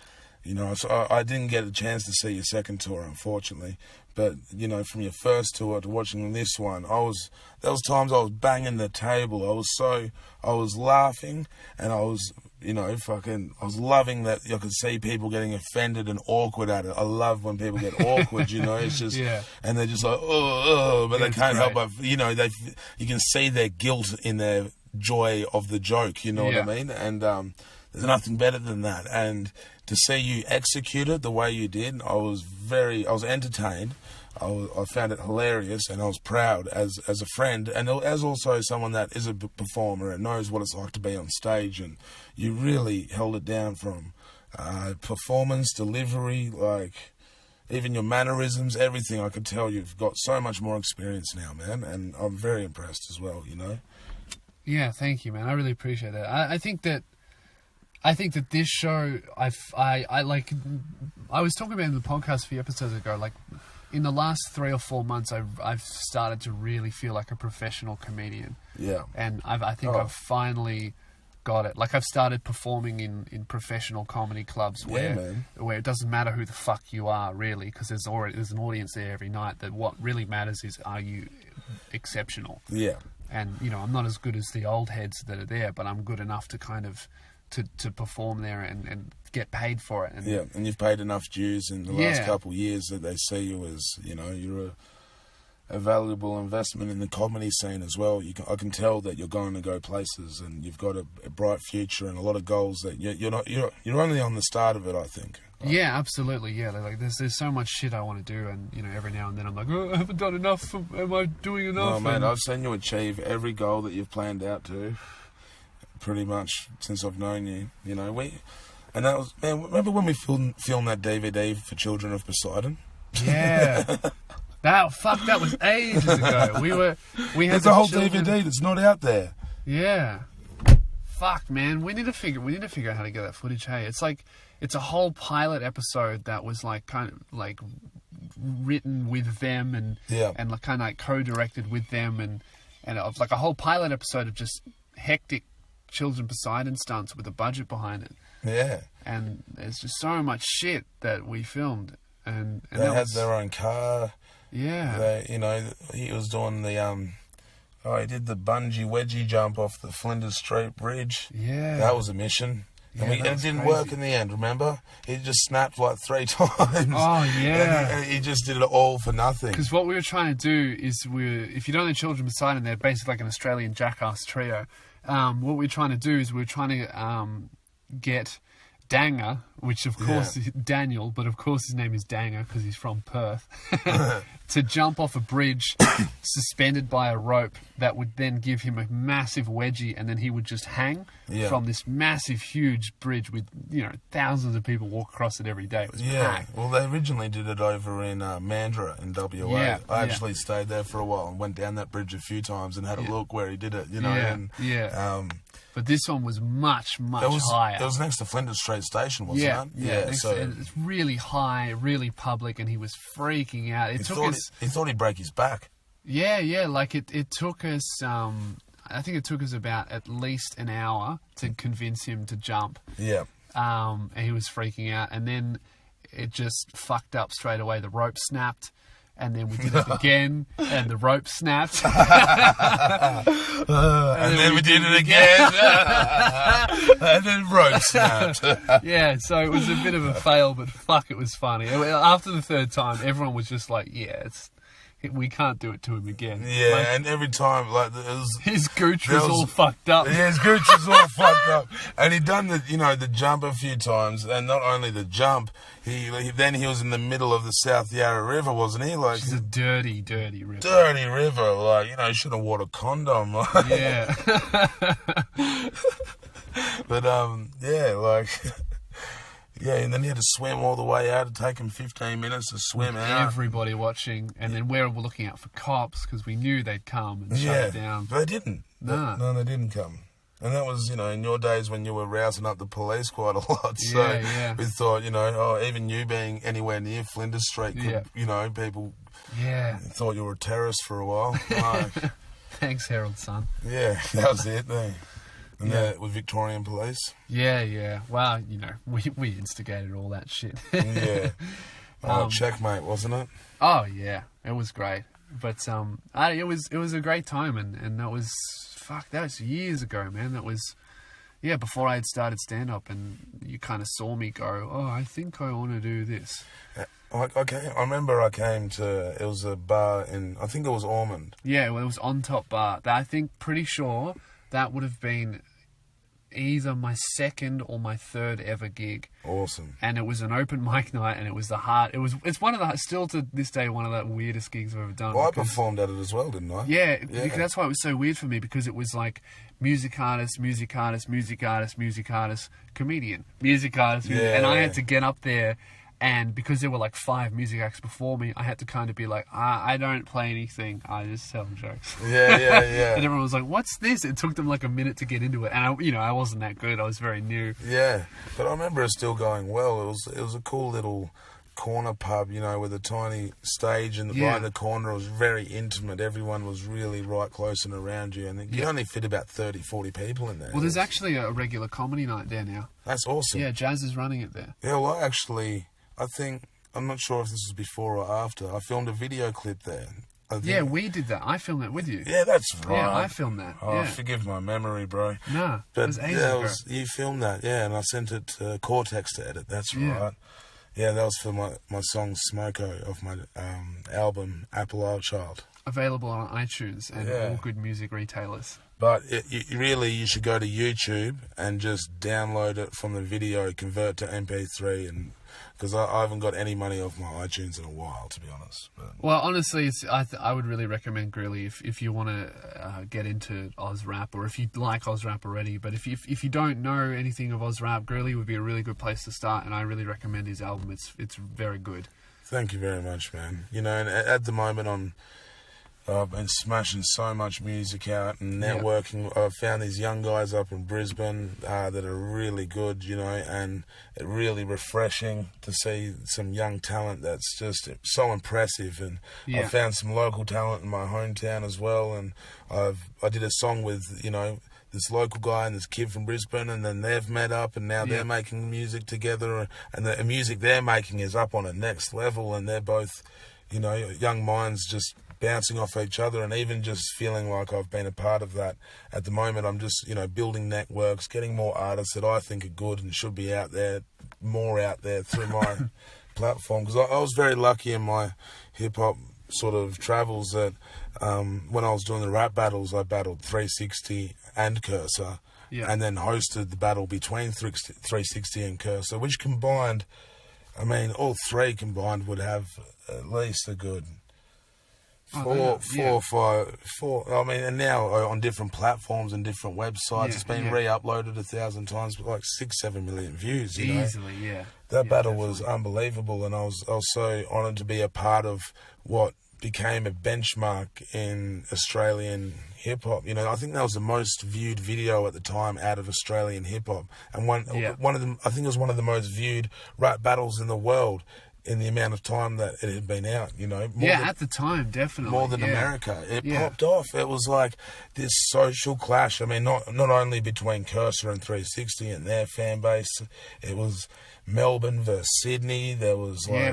You know, so I didn't get a chance to see your second tour, unfortunately. But, you know, from your first tour to watching this one, there was times I was banging the table. I was laughing, and I was, you know, I was loving that I could see people getting offended and awkward at it. I love when people get awkward, you know, it's just, and they're just like, but they can't help but, you know, you can see their guilt in their joy of the joke, you know what I mean? And there's nothing better than that. And to see you execute it the way you did, I was entertained. I found it hilarious, and I was proud as a friend, and as also someone that is a performer and knows what it's like to be on stage. And you really held it down from performance, delivery, like even your mannerisms, everything. I could tell you've got so much more experience now, man, and I'm very impressed as well, you know. Yeah, thank you, man. I really appreciate that. I think that this show, I was talking about in the podcast a few episodes ago, like in the last 3 or 4 months, I've started to really feel like a professional comedian. Yeah. And I think I've finally got it. Like I've started performing in professional comedy clubs where it doesn't matter who the fuck you are really, because there's an audience there every night. That what really matters is, are you exceptional? Yeah. And you know, I'm not as good as the old heads that are there, but I'm good enough to kind of to perform there and get paid for it. And and you've paid enough dues in the last couple of years that they see you as, you know, you're a valuable investment in the comedy scene as well. I can tell that you're going to go places, and you've got a bright future and a lot of goals that you're only on the start of it, I think. Yeah, absolutely. Yeah, like there's so much shit I want to do, and you know, every now and then I'm like, oh, I haven't done enough. Am I doing enough? No, man, I've seen you achieve every goal that you've planned out to, pretty much since I've known you. You know, that was, man. Remember when we filmed that DVD for Children of Poseidon? Yeah. That was ages ago. We had There's a whole DVD that's not out there. Yeah. Fuck, man. We need to figure out how to get that footage. Hey, it's a whole pilot episode that was like kind of like written with them and like kind of like co-directed with them and it was like a whole pilot episode of just hectic Children Poseidon stunts with a budget behind it. Yeah. And there's just so much shit that we filmed, and they had their own car. Yeah. You know, he was doing the he did the bungee wedgie jump off the Flinders Street Bridge. Yeah. That was a mission. And it didn't work in the end, remember? He just snapped like 3 times. Oh, yeah. And he just did it all for nothing. Because what we were trying to do is, if you don't know Children Poseidon, they're basically like an Australian jackass trio. What we're trying to do is we're trying to get Danger, which of course is Daniel, but of course his name is Danger because he's from Perth, to jump off a bridge suspended by a rope that would then give him a massive wedgie, and then he would just hang from this massive, huge bridge with, thousands of people walk across it every day. It was packed. Well, they originally did it over in Mandurah in WA. Yeah, I actually stayed there for a while and went down that bridge a few times and had a look where he did it, But this one was much, much higher. It was next to Flinders Street Station, wasn't it? Yeah. So it's really high, really public, and he was freaking out. He thought he'd break his back. Yeah. Like it took us. I think it took us about at least an hour to convince him to jump. Yeah. And he was freaking out, and then it just fucked up straight away. The rope snapped. And then we did it again, and the rope snapped. and then we did it again. and then rope snapped. Yeah, so it was a bit of a fail, but fuck, it was funny. After the third time, everyone was just like, we can't do it to him again. Yeah, and every time, his gooch was all fucked up. Yeah, his gooch was all fucked up. And he'd done the jump a few times, and not only the jump, he was in the middle of the South Yarra River, wasn't he? Like, it's a dirty, dirty river. Dirty river, he should have worn a condom. Yeah. But, and then he had to swim all the way out. It take him 15 minutes to swim out. Everybody watching, and then we're looking out for cops because we knew they'd come and shut it down. But they didn't. No, they didn't come. And that was, in your days when you were rousing up the police quite a lot. So we thought, even you being anywhere near Flinders Street, people thought you were a terrorist for a while. Thanks, Harold, son. Yeah, that was it. And that with Victorian police. Yeah. Well, we instigated all that shit. Yeah. Checkmate, wasn't it? Oh yeah, it was great. But it was a great time, and that was years ago, man. That was before I had started stand up, and you kind of saw me go, oh, I think I want to do this. Okay, I remember I came to, it was a bar in, I think it was Ormond. Yeah, well, it was On Top Bar. Pretty sure that would have been either my second or my third ever gig. Awesome. And it was an open mic night, and it was it's one of the, still to this day, one of the weirdest gigs I've ever done. Well, I performed at it as well, didn't I? Yeah, because that's why it was so weird for me, because it was like music artist, comedian, music artist, and I had to get up there. And because there were like 5 music acts before me, I had to kind of be like, I don't play anything, I just tell jokes. Yeah. And everyone was like, what's this? It took them like a minute to get into it. And I wasn't that good. I was very new. Yeah, but I remember it still going well. It was a cool little corner pub, with a tiny stage and right in the corner. It was very intimate. Everyone was really right close and around you, and you only fit about 30, 40 people in there. Well, there's actually a regular comedy night there now. That's awesome. Yeah, Jazz is running it there. Yeah, well, I think, I'm not sure if this was before or after, I filmed a video clip there. Yeah, we did that. I filmed that with you. Yeah, that's right. Yeah, I filmed that. Oh, forgive my memory, bro. Nah, it was ages ago. You filmed that, and I sent it to Cortex to edit. That's right. Yeah, that was for my song Smoko off my album Apple Isle Child. Available on iTunes and all good music retailers. But you should go to YouTube and just download it from the video, convert to MP3, and because I haven't got any money off my iTunes in a while, to be honest. But. Well, honestly, I would really recommend Greeley if you want to get into Oz rap, or if you like Oz rap already. But if you don't know anything of Oz rap, Greeley would be a really good place to start, and I really recommend his album. It's very good. Thank you very much, man. And at the moment I've been smashing so much music out and networking. Yep. I've found these young guys up in Brisbane that are really good, and it's really refreshing to see some young talent that's just so impressive. And I found some local talent in my hometown as well. And I did a song with, this local guy and this kid from Brisbane, and then they've met up, and now they're making music together. And the music they're making is up on a next level, and they're both, young minds just bouncing off each other, and even just feeling like I've been a part of that. At the moment, I'm just, building networks, getting more artists that I think are good and should be out there, more out there through my platform. Because I was very lucky in my hip-hop sort of travels that when I was doing the rap battles, I battled 360 and Cursor. and then hosted the battle between 360 and Cursor, which combined, I mean, all three combined would have at least a good four or five. I mean, and now on different platforms and different websites, it's been re-uploaded 1,000 times, like 6-7 million views. Easily, That battle was unbelievable, and I was so honoured to be a part of what became a benchmark in Australian hip-hop. You know, I think that was the most viewed video at the time out of Australian hip-hop, and one of them, I think it was one of the most viewed rap battles in the world in the amount of time that it had been out, you know. At the time, definitely. More than America. It popped off. It was like this social clash. I mean, not only between Cursor and 360 and their fan base, it was Melbourne versus Sydney. There was like...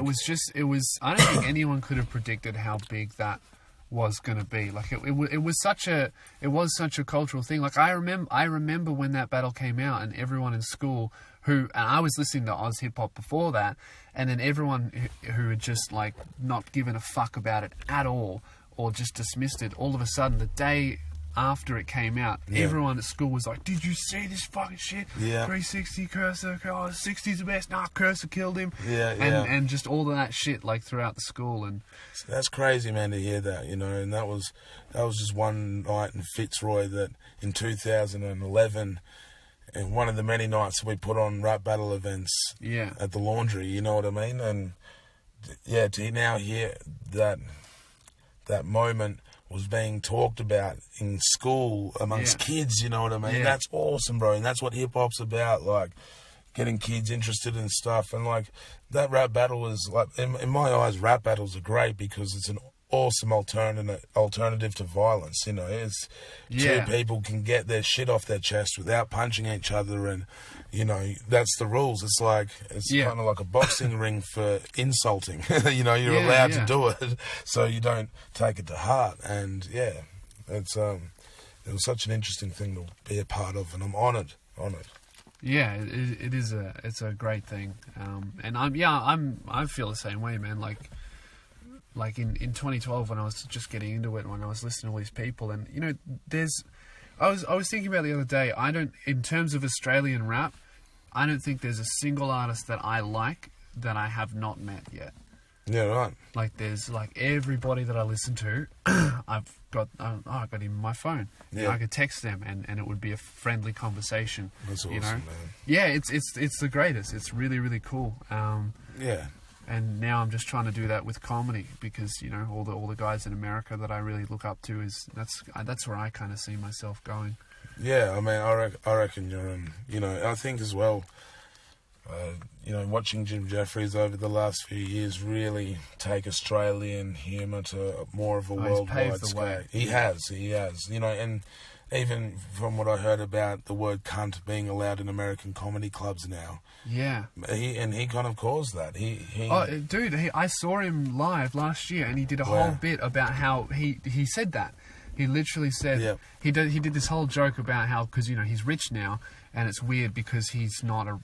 it was, I don't think anyone could have predicted how big that was going to be. Like, it was such a cultural thing. Like, I remember when that battle came out, and everyone in school and I was listening to Aus Hip-Hop before that, and then everyone who had just, like, not given a fuck about it at all, or just dismissed it, all of a sudden, the day after it came out, everyone at school was like, did you see this fucking shit? 360 Cursor, 60's the best, Cursor killed him. And just all of that shit, like, throughout the school. And that's crazy, man, to hear that, you know. And that was just one night in Fitzroy that in 2011, and one of the many nights that we put on rap battle events at the Laundry, you know what I mean? And to now hear that moment was being talked about in school amongst kids, you know what I mean? That's awesome, bro. And that's what hip-hop's about, like, getting kids interested in stuff. And, like, that rap battle is, like, in my eyes, rap battles are great because it's an awesome alternative to violence, you know. It's two people can get their shit off their chest without punching each other, and, you know, that's the rules. It's like, kind of like a boxing ring for insulting. You know, you're allowed to do it, so you don't take it to heart. And it was such an interesting thing to be a part of, and I'm honoured. Yeah, it's a great thing, and I feel the same way, man. Like in 2012, when I was just getting into it, when I was listening to all these people, and, you know, I was thinking about the other day, in terms of Australian rap, I don't think there's a single artist that I like that I have not met yet. Yeah, right. Like, there's, like, everybody that I listen to, I got him in my phone. Yeah. I could text them, and it would be a friendly conversation. That's awesome, you know? man. Yeah, it's the greatest. It's really, really cool. And now I'm just trying to do that with comedy, because, you know, all the guys in America that I really look up to, that's where I kind of see myself going. Yeah, I mean, I reckon you're you know, I think as well, you know, watching Jim Jeffries over the last few years really take Australian humour to more of a worldwide scale. He has, you know, and even from what I heard about the word cunt being allowed in American comedy clubs now. Yeah. He kind of caused that. I saw him live last year, and he did a whole bit about how he said that. He literally said, he did this whole joke about how, because, you know, he's rich now, and it's weird because he's not a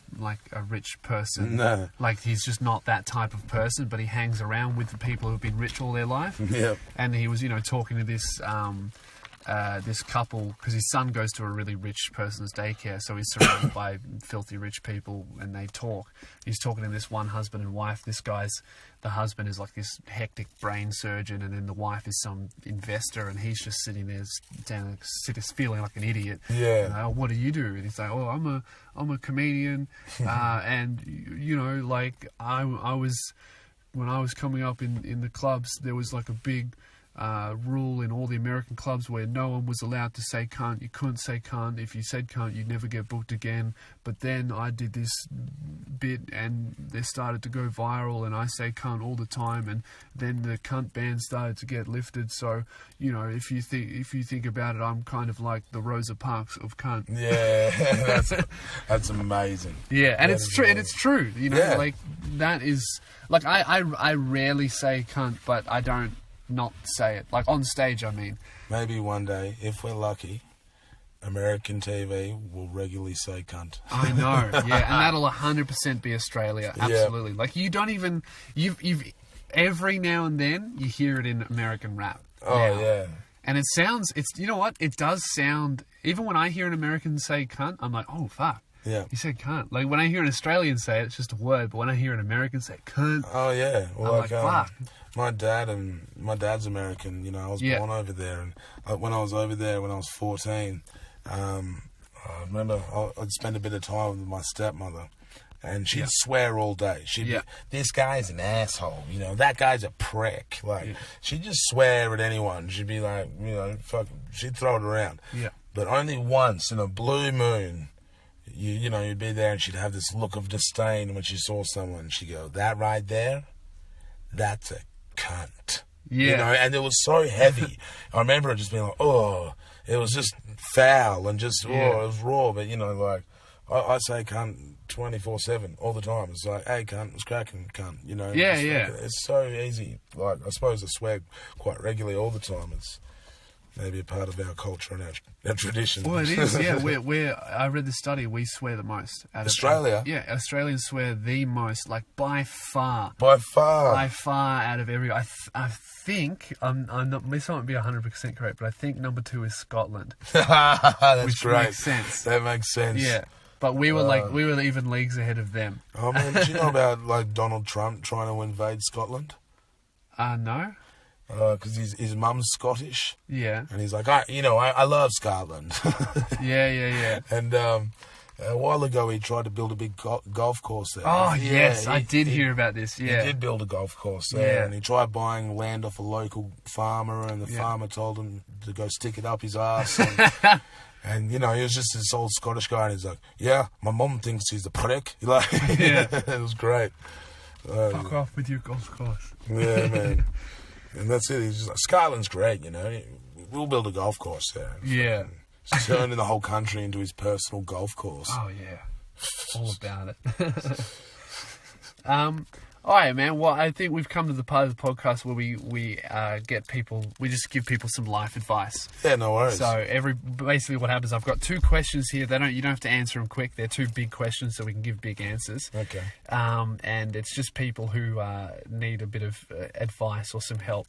rich person. No. Like, he's just not that type of person, but he hangs around with the people who've been rich all their life. Yeah. And he was, you know, talking to this couple, because his son goes to a really rich person's daycare, so he's surrounded by filthy rich people, and they talk. He's talking to this one husband and wife. The husband is like this hectic brain surgeon, and then the wife is some investor, and he's just sitting there feeling like an idiot. Yeah. You know, what do you do? And he's like, I'm a comedian, and, you know, like, I was, when I was coming up in the clubs, there was like a big rule in all the American clubs where no one was allowed to say cunt. You couldn't say cunt. If you said cunt, you'd never get booked again. But then I did this bit, and they started to go viral, and I say cunt all the time, and then the cunt ban started to get lifted. So, you know, if you think about it, I'm kind of like the Rosa Parks of cunt. Yeah, that's amazing. Yeah, and it's true. And it's true. You know, like, that is, like, I rarely say cunt, but I don't not say it. Like, on stage, I mean. Maybe one day, if we're lucky, American TV will regularly say cunt. I know, yeah, and that'll 100% be Australia, absolutely. Like, you don't even, you've every now and then, you hear it in American rap. Oh, now. yeah. And it sounds, you know what? It does sound, even when I hear an American say cunt, I'm like, oh, fuck. Yeah. You said cunt. Like, when I hear an Australian say it, it's just a word. But when I hear an American say cunt, Oh, yeah. Well, I'm like, fuck. My dad's American. You know, I was born over there. And when I was over there, when I was 14, I remember I'd spend a bit of time with my stepmother. And she'd swear all day. She'd be, this guy's an asshole. You know, that guy's a prick. Like, she'd just swear at anyone. She'd be like, you know, she'd throw it around. Yeah. But only once in a blue moon, you know, you'd be there and she'd have this look of disdain when she saw someone. She'd go, that right there, that's a cunt. Yeah. You know, and it was so heavy. I remember it just being like, oh, it was just foul and just, it was raw. But, you know, like, I say cunt 24/7 all the time. It's like, hey, cunt, it's cracking, cunt. You know, it's so easy. Like, I suppose I swear quite regularly all the time. It's maybe a part of our culture and our tradition. Well, it is, yeah. I read the study, we swear the most. Australia? Australians swear the most, like, by far. By far out of every... I think, I'm not, this won't be 100% correct, but I think number 2 is Scotland. That's which great. Makes sense. That makes sense. Yeah. But we were even leagues ahead of them. Oh, man, did you know about, like, Donald Trump trying to invade Scotland? No. Because his mum's Scottish. Yeah. And he's like, I love Scotland. Yeah. And a while ago, he tried to build a big golf course there. Oh, yes, I did hear about this, yeah. He did build a golf course there, and he tried buying land off a local farmer, and the farmer told him to go stick it up his ass. And, you know, he was just this old Scottish guy, and he's like, yeah, my mum thinks he's a prick. Like, it was great. Fuck off with your golf course. Yeah, man. And that's it. He's just like, Scotland's great, you know. We'll build a golf course there. Yeah. He's turning the whole country into his personal golf course. Oh, yeah. All about it. All right, man. Well, I think we've come to the part of the podcast where we get people, we just give people some life advice. Yeah, no worries. So basically what happens, I've got 2 questions here. You don't have to answer them quick. They're 2 big questions, so we can give big answers. Okay. And it's just people who need a bit of advice or some help.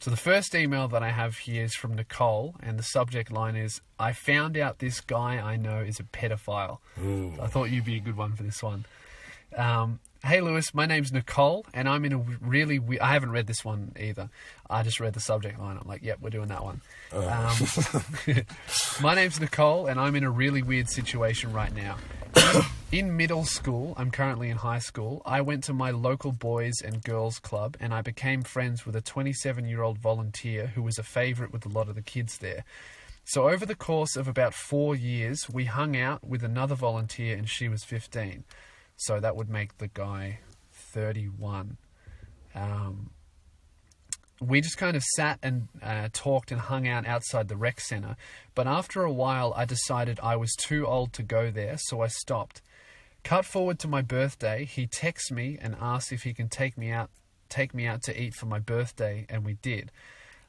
So the first email that I have here is from Nicole, and the subject line is, I found out this guy I know is a pedophile. Ooh. I thought you'd be a good one for this one. Hey Lewis, my name's Nicole, and I'm in a really I haven't read this one either. I just read the subject line. I'm like, yep, we're doing that one. My name's Nicole, and I'm in a really weird situation right now. In middle school, I'm currently in high school, I went to my local boys and girls club, and I became friends with a 27-year-old volunteer who was a favourite with a lot of the kids there. So over the course of about 4 years, we hung out with another volunteer, and she was 15. So that would make the guy 31. We just kind of sat and talked and hung out outside the rec centre. But after a while, I decided I was too old to go there, so I stopped. Cut forward to my birthday, he texts me and asks if he can take me out to eat for my birthday, and we did.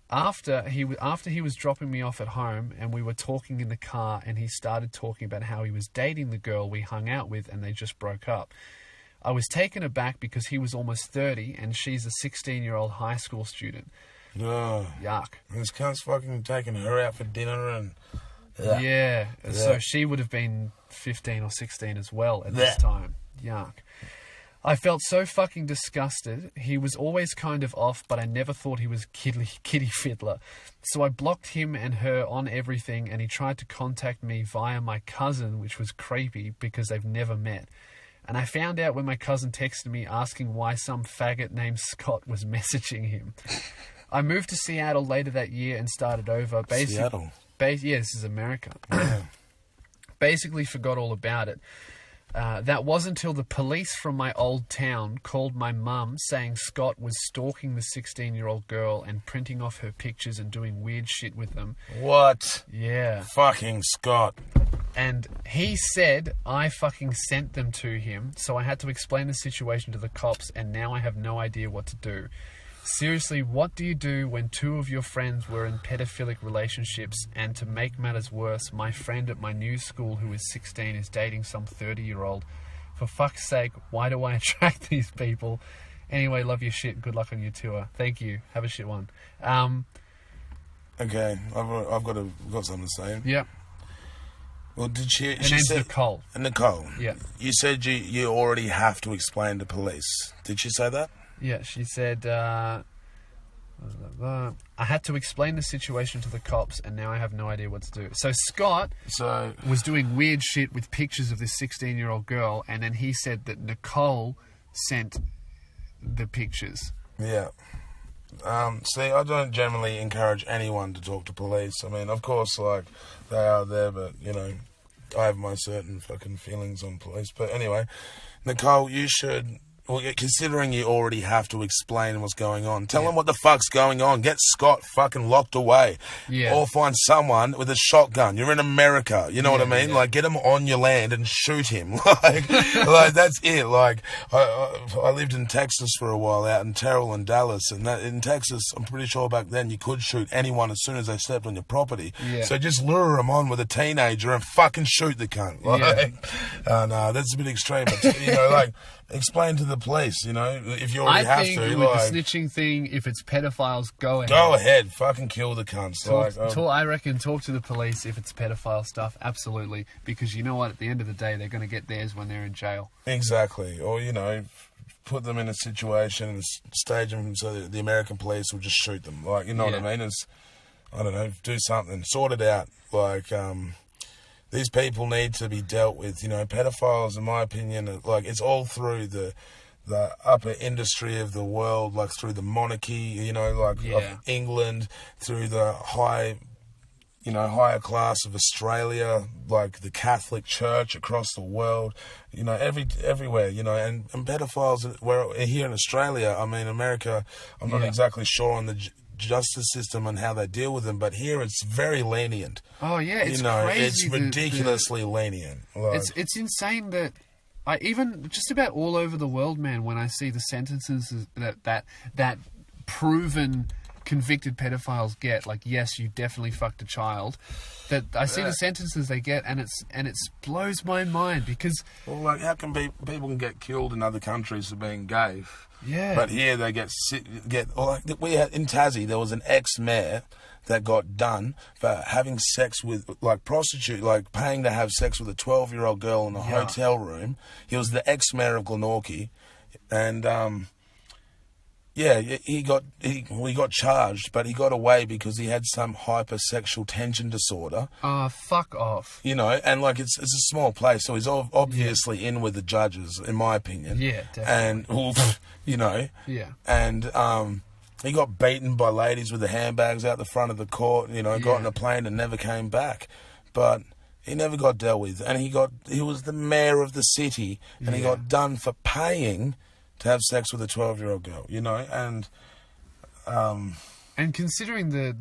After he was dropping me off at home, and we were talking in the car, and he started talking about how he was dating the girl we hung out with, and they just broke up. I was taken aback because he was almost 30, and she's a 16-year-old high school student. Oh, yuck. This cunt's fucking taking her out for dinner and... Yeah. So she would have been 15 or 16 as well at this time. Yuck. I felt so fucking disgusted. He was always kind of off, but I never thought he was kitty fiddler. So I blocked him and her on everything, and he tried to contact me via my cousin, which was creepy because they've never met. And I found out when my cousin texted me asking why some faggot named Scott was messaging him. I moved to Seattle later that year and started over. Seattle? Yeah, this is America. Basically forgot all about it. That wasn't until the police from my old town called my mum saying Scott was stalking the 16-year-old girl and printing off her pictures and doing weird shit with them. What? Yeah. Fucking Scott. And he said I fucking sent them to him, so I had to explain the situation to the cops, and now I have no idea what to do. Seriously, what do you do when 2 of your friends were in pedophilic relationships, and to make matters worse, my friend at my new school who is 16 is dating some 30-year-old? For fuck's sake, why do I attract these people? Anyway, love your shit. Good luck on your tour. Thank you. Have a shit one. Okay, I've got something to say. Yeah. Well, did she? Her She name's said, Nicole. Nicole. Yeah. You said you already have to explain to police. Did she say that? Yeah, she said, I had to explain the situation to the cops, and now I have no idea what to do. So Scott was doing weird shit with pictures of this 16-year-old girl, and then he said that Nicole sent the pictures. Yeah. See, I don't generally encourage anyone to talk to police. I mean, of course, like, they are there, but, you know, I have my certain fucking feelings on police. But anyway, Nicole, you should... Well, considering you already have to explain what's going on, tell them what the fuck's going on. Get Scott fucking locked away. Yeah. Or find someone with a shotgun. You're in America. You know what I mean? Yeah. Like, get him on your land and shoot him. like that's it. Like, I lived in Texas for a while, out in Terrell and Dallas. And in Texas, I'm pretty sure back then you could shoot anyone as soon as they stepped on your property. Yeah. So just lure them on with a teenager and fucking shoot the cunt. Like, no, that's a bit extreme. But, you know, like... Explain to the police, you know, if you already have to. I think with the snitching thing, if it's pedophiles, go ahead. Go ahead, fucking kill the cunts. I reckon talk to the police if it's pedophile stuff, absolutely. Because you know what, at the end of the day, they're going to get theirs when they're in jail. Exactly. Or, you know, put them in a situation and stage them so that the American police will just shoot them. Like, you know what I mean? It's, I don't know, do something. Sort it out. Like, these people need to be dealt with. You know, pedophiles, in my opinion, like, it's all through the upper industry of the world, like through the monarchy, you know, like of England, through the higher class of Australia, like the Catholic Church across the world, you know, everywhere, you know, and pedophiles, we're here in Australia, I mean, America, I'm not exactly sure on the justice system and how they deal with them, but here it's very lenient. Oh yeah, it's crazy. It's the, ridiculously lenient. Like, it's insane that I even just about all over the world, man, when I see the sentences that proven convicted pedophiles get, like, yes, you definitely fucked a child, that I see the sentences they get, and it blows my mind because, well, like, how can people can get killed in other countries for being gay? Yeah. But here they like, we had in Tassie, there was an ex-mayor that got done for having sex with, like, prostitute, like paying to have sex with a 12-year-old girl in a hotel room. He was the ex-mayor of Glenorchy, and he got charged, but he got away because he had some hypersexual tension disorder. Fuck off. You know, and like it's a small place, so he's obviously in with the judges, in my opinion. Yeah, definitely. And you know, and he got beaten by ladies with the handbags out the front of the court. You know, got on a plane and never came back, but he never got dealt with, and he was the mayor of the city, and he got done for paying to have sex with a 12-year-old girl, you know, and considering the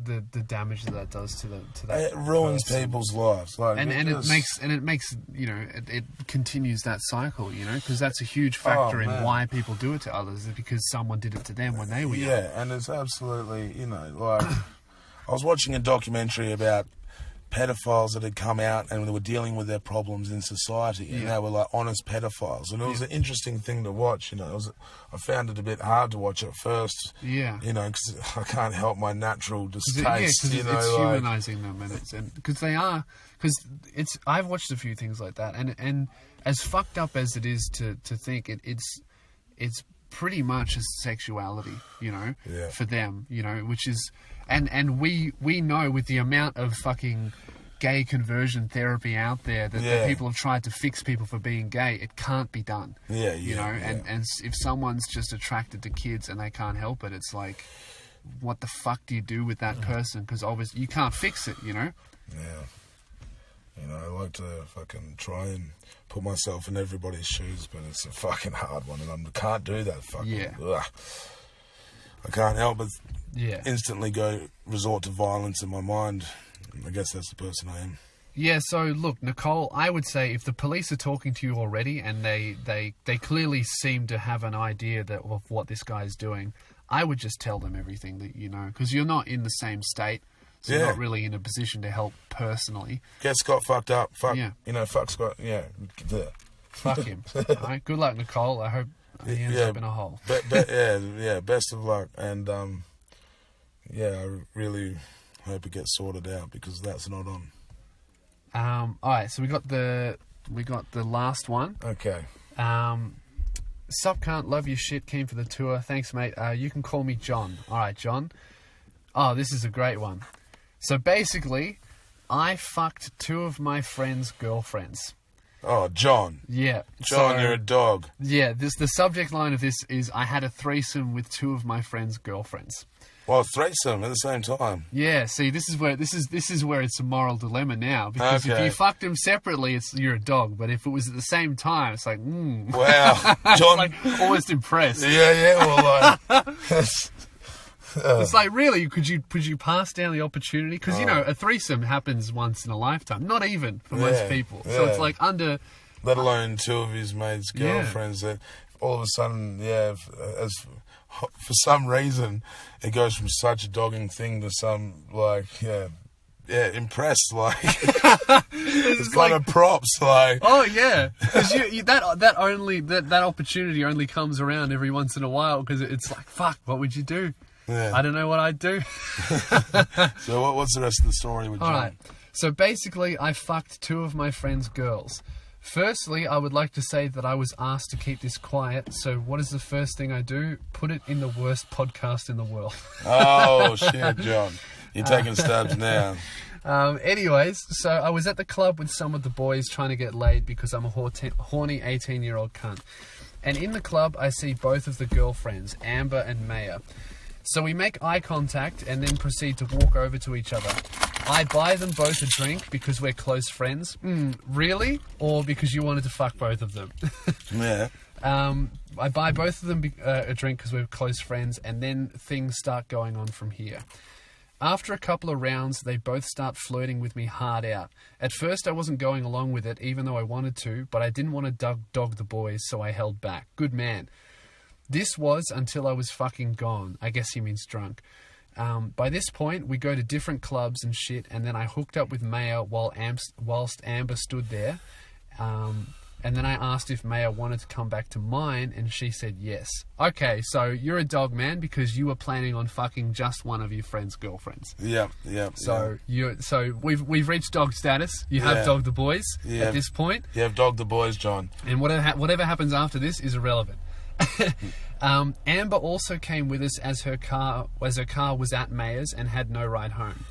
damage that does to that, it ruins people's lives, like, and it makes you know, it continues that cycle, you know, because that's a huge factor in why people do it to others, is because someone did it to them when they were young. Yeah, and it's absolutely, you know, like I was watching a documentary about pedophiles that had come out and they were dealing with their problems in society, and they were like honest pedophiles, and it was an interesting thing to watch. You know, I found it a bit hard to watch at first. Yeah, you know, because I can't help my natural distaste. It's humanizing them, and because they are, because I've watched a few things like that, and as fucked up as it is to think it's pretty much a sexuality, you know, for them, you know, which is. And we know with the amount of fucking gay conversion therapy out there that people have tried to fix people for being gay, it can't be done. You know, and if someone's just attracted to kids and they can't help it, it's like, what the fuck do you do with that person? Because obviously you can't fix it, you know? Yeah. You know, I like to fucking try and put myself in everybody's shoes, but it's a fucking hard one, and I can't do that fucking... Ugh. I can't help but instantly resort to violence in my mind. I guess that's the person I am. Yeah, so look, Nicole, I would say if the police are talking to you already and they clearly seem to have an idea of what this guy's doing, I would just tell them everything that you know, because you're not in the same state, so you're not really in a position to help personally. Get Scott fucked up. Fuck, you know, fuck Scott. Yeah. Fuck him. All right, good luck, Nicole. I hope he ends up in a hole. Best of luck. And, I really hope it gets sorted out because that's not on. All right, so we got the last one. Okay. Sup cunt, love your shit, keen for the tour. Thanks, mate. You can call me John. All right, John. Oh, this is a great one. So basically, I fucked 2 of my friends' girlfriends. Oh, John. Yeah. John, you're a dog. Yeah, the subject line of this is I had a threesome with 2 of my friends' girlfriends. Well, threesome at the same time. Yeah, see, this is where it's a moral dilemma now. Because if you fucked them separately, you're a dog. But if it was at the same time, it's like, Wow, John. It's like almost impressed. Yeah, well, like... It's like, really, could you pass down the opportunity? Because, a threesome happens once in a lifetime. Not even for most people. So it's like under... Let alone 2 of his mates' girlfriends that all of a sudden, for some reason, it goes from such a dogging thing to some, like, impressed, like, it's kind of props, like. Oh, yeah, because that opportunity only comes around every once in a while, because it's like, fuck, what would you do? Yeah. I don't know what I'd do. So what's the rest of the story with John? All right, so basically, I fucked 2 of my friends' girls. Firstly, I would like to say that I was asked to keep this quiet, so what is the first thing I do? Put it in the worst podcast in the world. Oh, shit, John. You're taking stabs now. Anyways, so I was at the club with some of the boys trying to get laid because I'm a horny 18-year-old cunt. And in the club, I see both of the girlfriends, Amber and Maya. So we make eye contact and then proceed to walk over to each other. I buy them both a drink because we're close friends. Really? Or because you wanted to fuck both of them? Yeah. I buy both of them a drink because we're close friends, and then things start going on from here. After a couple of rounds, they both start flirting with me hard out. At first, I wasn't going along with it, even though I wanted to, but I didn't want to dog the boys, so I held back. Good man. This was until I was fucking gone. I guess he means drunk. By this point, we go to different clubs and shit, and then I hooked up with Maya whilst Amber stood there. And then I asked if Maya wanted to come back to mine, and she said yes. Okay, so you're a dog man because you were planning on fucking just one of your friend's girlfriends. Yeah. So we've reached dog status. You have dogged the boys at this point. You have dogged the boys, John. And whatever happens after this is irrelevant. Amber also came with us as her car was at Maya's and had no ride home.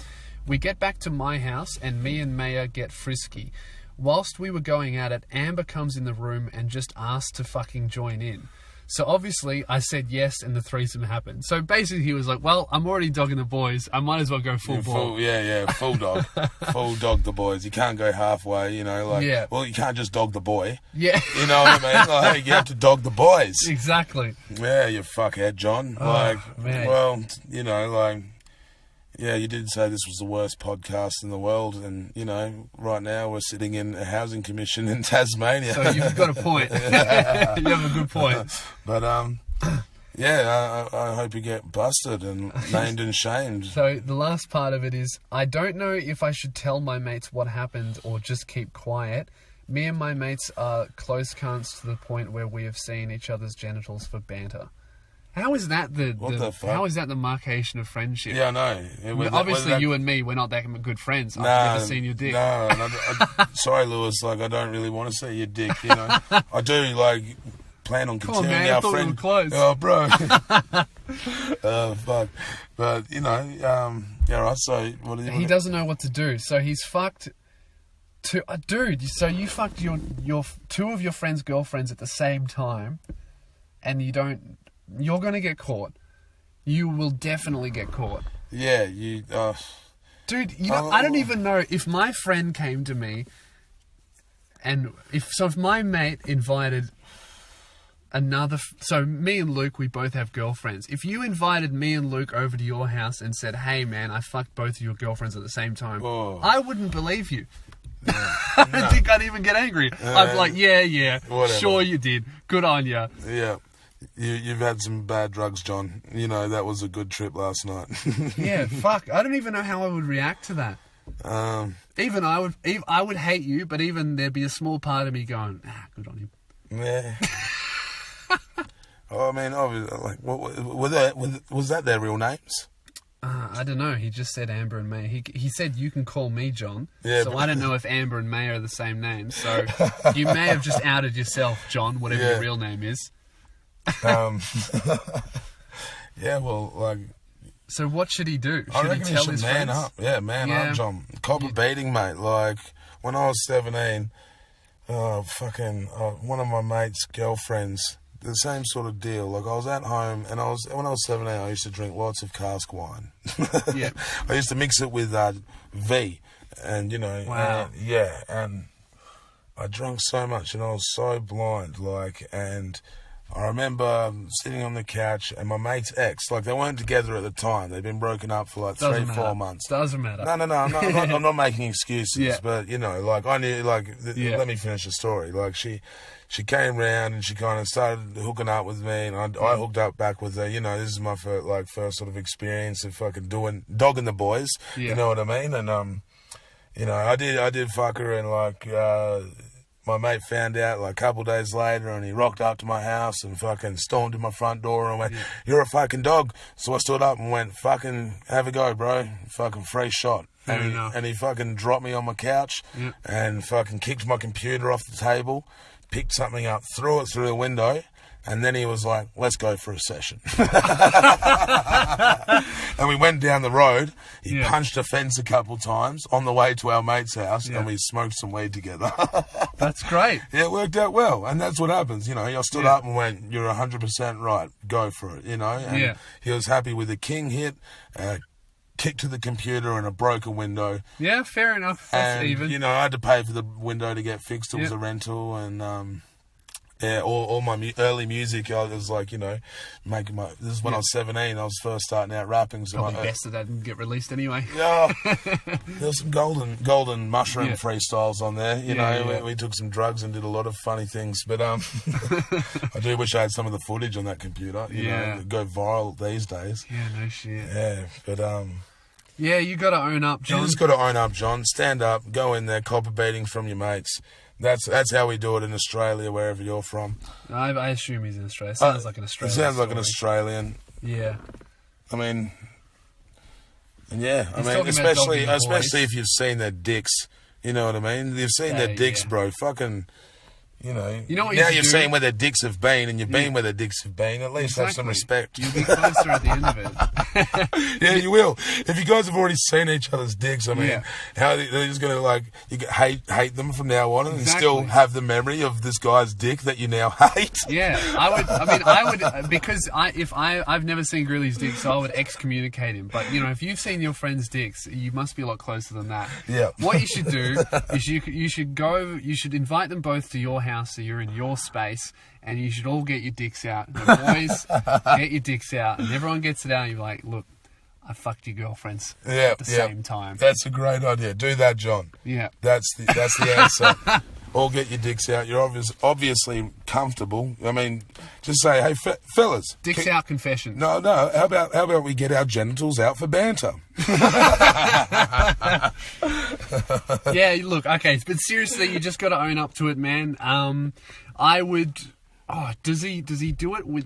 We get back to my house and me and Maya get frisky. Whilst we were going at it, Amber comes in the room and just asked to fucking join in. So obviously I said yes and the threesome happened. So basically he was like, well, I'm already dogging the boys. I might as well go full ball. Full dog. Full dog the boys. You can't go halfway, well, you can't just dog the boy. Yeah. You know what I mean? Like, you have to dog the boys. Exactly. Yeah, you fuckhead, John. Man. Well, you did say this was the worst podcast in the world, and, right now we're sitting in a housing commission in Tasmania. So you've got a point. You have a good point. But, I hope you get busted and named and shamed. So the last part of it is, I don't know if I should tell my mates what happened or just keep quiet. Me and my mates are close cunts to the point where we have seen each other's genitals for banter. How is that the fuck? How is that the markation of friendship? Yeah, I know. Obviously, you and me, we're not that good friends. I've never seen your dick. No, sorry, Lewis. I don't really want to see your dick. I do plan on continuing our friend. We were close. Oh, bro. Fuck. But right. So what do you? He doesn't know what to do. So he's fucked. Dude. So you fucked your 2 of your friends' girlfriends at the same time, and you don't. You're going to get caught. You will definitely get caught. Yeah, you... Dude, I don't even know if my friend came to me and if my mate invited another... So me and Luke, we both have girlfriends. If you invited me and Luke over to your house and said, hey, man, I fucked both of your girlfriends at the same time, I wouldn't believe you. Yeah. I don't think I'd even get angry. I'd be like, yeah, whatever. Sure you did. Good on you. Yeah. You've had some bad drugs, John. That was a good trip last night. Yeah, fuck. I don't even know how I would react to that. Even I would hate you, but even there'd be a small part of me going, good on him. Yeah. I mean, obviously, was that their real names? I don't know. He just said Amber and May. He said you can call me John. Yeah, so I don't know if Amber and May are the same name. So you may have just outed yourself, John, whatever your real name is. Yeah, well, like... So what should he do? I reckon he tell should his man friends? up. Yeah, man up, John. Cop a beating, mate. Like, when I was 17, one of my mates' girlfriends, the same sort of deal. Like, I was at home, and when I was 17, I used to drink lots of cask wine. Yeah. I used to mix it with V, and, you know... Wow. And I drank so much, and I was so blind, like, and... I remember sitting on the couch and my mate's ex, like they weren't together at the time. They'd been broken up for like 3-4 months. Doesn't matter. No. I'm not making excuses, but you know, like I knew, like let me finish the story. Like she came round and she kind of started hooking up with me, and I hooked up back with her. You know, this is my first sort of experience of fucking dogging the boys. Yeah. You know what I mean? And you know, I did fuck her, and like. My mate found out like a couple of days later, and he rocked up to my house and fucking stormed in my front door and went, "You're a fucking dog." So I stood up and went, "Fucking have a go, bro. Fucking free shot." And he fucking dropped me on my couch and fucking kicked my computer off the table, picked something up, threw it through the window. And then he was like, "Let's go for a session." And we went down the road. He punched a fence a couple times on the way to our mate's house, and we smoked some weed together. That's great. Yeah, it worked out well. And that's what happens, you know. I stood up and went, "You're 100% right. Go for it," you know. And he was happy with a king hit, kick to the computer, and a broken window. Yeah, fair enough. That's even. You know, I had to pay for the window to get fixed. It was a rental, and... all my early music, I was like, you know, making my... This is when I was 17, I was first starting out rapping. So probably best that didn't get released anyway. Yeah. There was some golden mushroom freestyles on there. You know, we took some drugs and did a lot of funny things. But I do wish I had some of the footage on that computer. You know, to go viral these days. Yeah, no shit. Yeah, but... yeah, you got to own up, John. You just got to own up, John. Stand up, go in there, cop a beating from your mates. That's how we do it in Australia, wherever you're from. I assume he's in Australia. Sounds like an Australian. It sounds like an Australian. Yeah. I mean, especially if you've seen their dicks. You know what I mean? You've seen their dicks, bro. Fucking... You know what now you've seen where their dicks have been, and you've been where their dicks have been. At least have some respect. You'll be closer at the end of it. Yeah, you will. If you guys have already seen each other's dicks, I mean, how they're just going to like hate them from now on, and still have the memory of this guy's dick that you now hate. Yeah, I would because I've never seen Greeley's dick, so I would excommunicate him. But you know, if you've seen your friend's dicks, you must be a lot closer than that. Yeah. What you should do is you should invite them both to your house. So you're in your space, and you should all get your dicks out. The boys, get your dicks out, and everyone gets it out. And you're like, "Look, I fucked your girlfriends at the same time." That's a great idea. Do that, John. Yeah, that's the answer. All get your dicks out. You're obviously comfortable. I mean, just say, "Hey, fellas, dicks out confession." No. How about we get our genitals out for banter? Yeah, look, okay, but seriously, you just got to own up to it, man. I would. Oh, does he do it when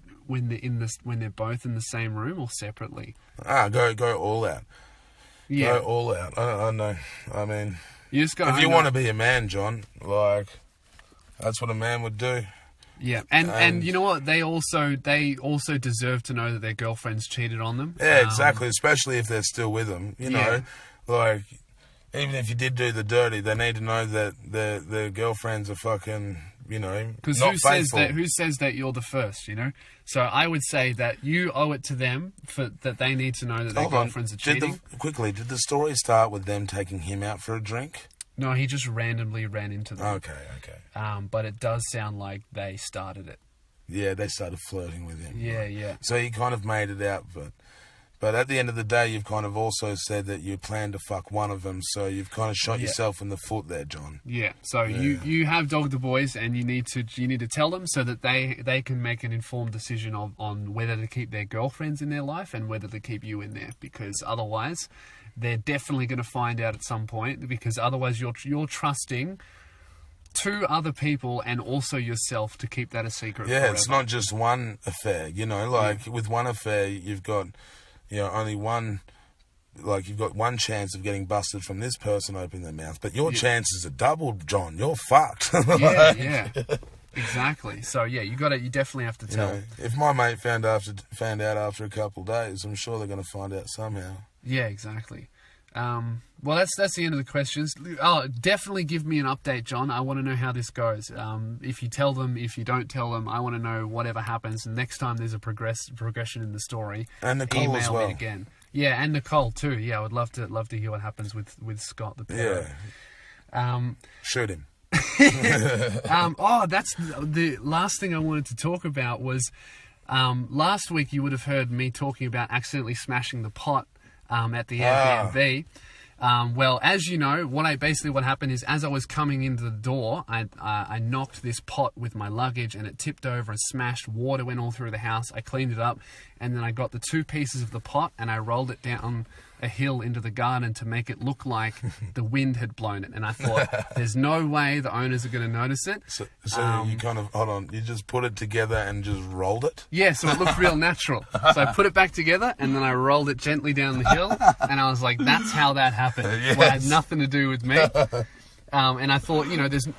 they're both in the same room or separately? Go all out. Yeah, go all out. I know. I mean, you just got. If you want to be a man, John, like that's what a man would do. Yeah, and you know what? They also deserve to know that their girlfriends cheated on them. Yeah, exactly. Especially if they're still with them. You know, like even if you did do the dirty, they need to know that their girlfriends are fucking. You know, because who says that you're the first? You know, so I would say that you owe it to them that they need to know that their girlfriends are cheating. Did the story start with them taking him out for a drink? No, he just randomly ran into them. Okay. But it does sound like they started it. Yeah, they started flirting with him. Yeah, right? yeah. So he kind of made it out, but at the end of the day, you've kind of also said that you plan to fuck one of them, so you've kind of shot yourself in the foot there, John. Yeah. So you have dogged the boys, and you need to tell them so that they can make an informed decision on whether to keep their girlfriends in their life and whether to keep you in there, because otherwise they're definitely going to find out at some point, because otherwise you're trusting two other people and also yourself to keep that a secret forever. It's not just one affair, you know, with one affair you've got, you know, only one like you've got one chance of getting busted from this person opening their mouth, but your chances are doubled, John. You're fucked. Yeah. Exactly. So yeah, you definitely have to tell. If my mate found out after a couple of days, I'm sure they're going to find out somehow. Yeah, exactly. Well, that's the end of the questions. Oh, definitely give me an update, John. I want to know how this goes. If you tell them, if you don't tell them, I want to know whatever happens. And next time there's a progression in the story, and Nicole email as well. me again. Yeah, and Nicole too. Yeah, I would love to hear what happens with Scott the parent. Yeah. Shoot him. That's the last thing I wanted to talk about was last week you would have heard me talking about accidentally smashing the pot at the Airbnb. Well, as you know, what happened is as I was coming into the door, I knocked this pot with my luggage and it tipped over and smashed. Water went all through the house. I cleaned it up and then I got the 2 pieces of the pot and I rolled it down a hill into the garden to make it look like the wind had blown it. And I thought, there's no way the owners are going to notice it. So you kind of, hold on, you just put it together and just rolled it? Yeah, so it looked real natural. So I put it back together and then I rolled it gently down the hill and I was like, that's how that happened. Yes. Well, it had nothing to do with me. And I thought,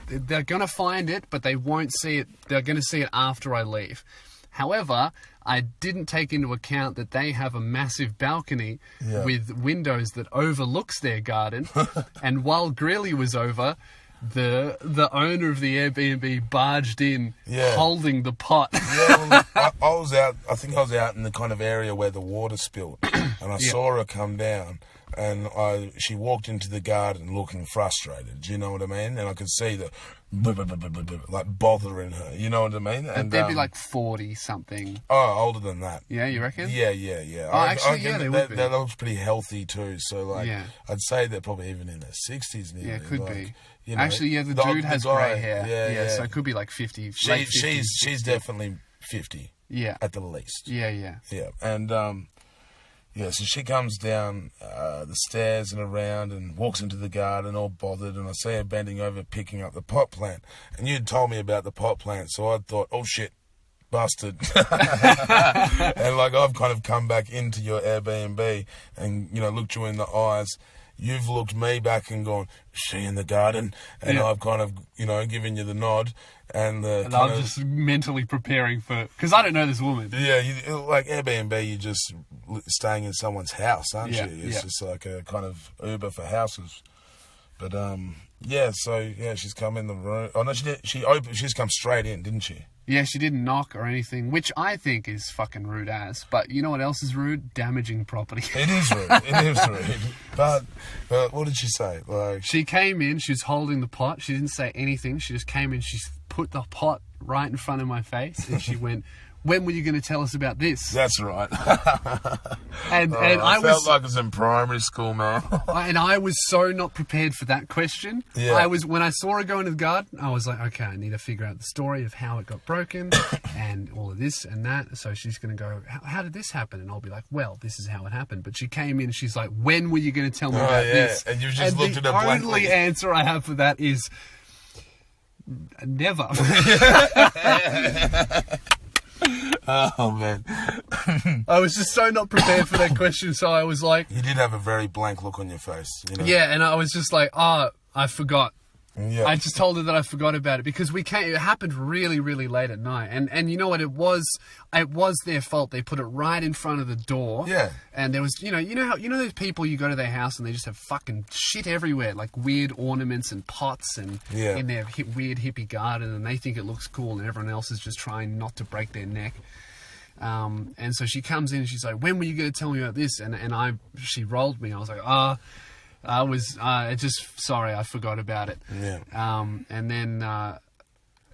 they're going to find it, but they won't see it. They're going to see it after I leave. However, I didn't take into account that they have a massive balcony with windows that overlooks their garden. And while Greeley was over, the owner of the Airbnb barged in holding the pot. Yeah, well, I was out. I think I was out in the kind of area where the water spilled, and I saw her come down. And she walked into the garden looking frustrated. Do you know what I mean? And I could see the like bothering her. You know what I mean? And they'd be like 40 something. Oh, older than that. Yeah, you reckon? Yeah. Oh, actually, they would be. They look pretty healthy too. So I'd say they're probably even in their 60s nearly. Yeah, could be. You know, actually, the dude has grey hair. Yeah, so it could be like 50. She's definitely 50. Yeah. At the least. Yeah. Yeah, and so she comes down the stairs and around and walks into the garden all bothered, and I see her bending over picking up the pot plant. And you'd told me about the pot plant, so I thought, oh shit, busted. And like I've kind of come back into your Airbnb and, looked you in the eyes. You've looked me back and gone, is she in the garden? And I've kind of, given you the nod. And I'm just mentally preparing because I don't know this woman. Yeah, like Airbnb, you're just staying in someone's house, aren't you? It's just like a kind of Uber for houses. But she's come in the room. Oh no, she's come straight in, didn't she? Yeah, she didn't knock or anything, which I think is fucking rude as. But you know what else is rude? Damaging property. It is rude. It is rude. But what did she say? Like, she came in, she was holding the pot. She didn't say anything. She just came in, she put the pot right in front of my face, and she went, when were you going to tell us about this? That's right. and I felt like I was in primary school, man. And I was so not prepared for that question. Yeah. When I saw her go into the garden, I was like, okay, I need to figure out the story of how it got broken and all of this and that. So she's going to go, how did this happen? And I'll be like, well, this is how it happened. But she came in and she's like, when were you going to tell me about this? And you've just looked at her blankly. The only answer I have for that is never. Oh man. I was just so not prepared for that question, so I was like, you did have a very blank look on your face, Yeah, and I was just like, I forgot. Yeah. I just told her that I forgot about it because it happened really, really late at night. And you know what, it was their fault. They put it right in front of the door. Yeah. And there was, you know those people, you go to their house and they just have fucking shit everywhere, like weird ornaments and pots and in their weird hippie garden, and they think it looks cool and everyone else is just trying not to break their neck. And so she comes in and she's like, when were you going to tell me about this? And she rolled me. I was like, sorry, I forgot about it. Yeah. And then I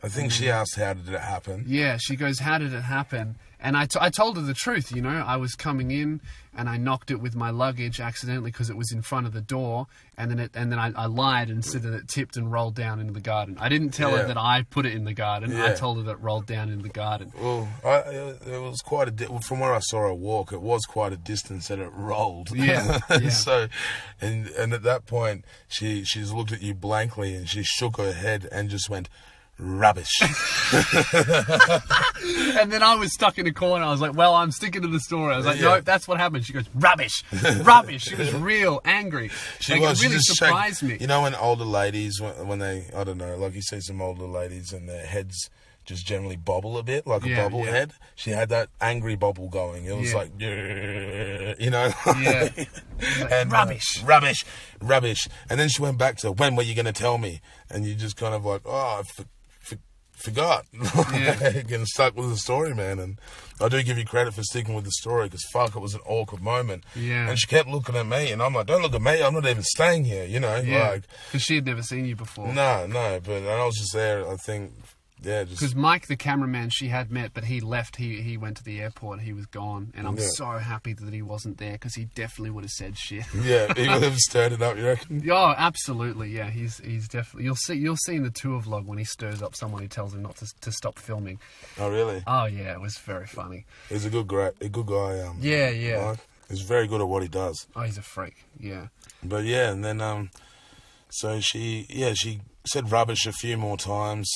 think she asked, how did it happen? Yeah, she goes, how did it happen? And I told her the truth, I was coming in and I knocked it with my luggage accidentally because it was in front of the door, and then I lied and said that it tipped and rolled down into the garden. I didn't tell her that I put it in the garden. Yeah. I told her that it rolled down in the garden. Well, it was quite from where I saw her walk, it was quite a distance that it rolled. Yeah. So, and at that point, she's looked at you blankly and she shook her head and just went, rubbish. And then I was stuck in a corner. I was like, well, I'm sticking to the story. I was like, Yeah. no, that's what happened. She goes, rubbish, rubbish. She was real angry. She like, was. It really She just surprised shake- me. You know, when older ladies, when they, I don't know, like you see some older ladies and their heads just generally bobble a bit, like a Yeah, bobble yeah. head. She had that angry bobble going. It was Yeah. like, you know, Yeah. and Rubbish. Rubbish. And then she went back to, when were you going to tell me? And you just kind of like, oh, I forgot. Yeah. Getting stuck with the story, man. And I do give you credit for sticking with the story, because fuck, it was an awkward moment. Yeah. And she kept looking at me, and I'm like, don't look at me, I'm not even staying here, you know. Yeah, Like, because she had never seen you before. no, but I was just there, I think, yeah, just... Because Mike, the cameraman, she had met, but he left. He went to the airport. He was gone, and I'm Yeah. so happy that he wasn't there, because he definitely would have said shit. Yeah, he would have stirred it up, you reckon? Oh, absolutely, yeah. He's definitely. You'll see in the tour vlog when he stirs up someone who tells him not to stop filming. Oh, really? Oh yeah, it was very funny. He's a good guy. Yeah. Mike. He's very good at what he does. Oh, he's a freak. Yeah. But yeah, and then so she said rubbish a few more times.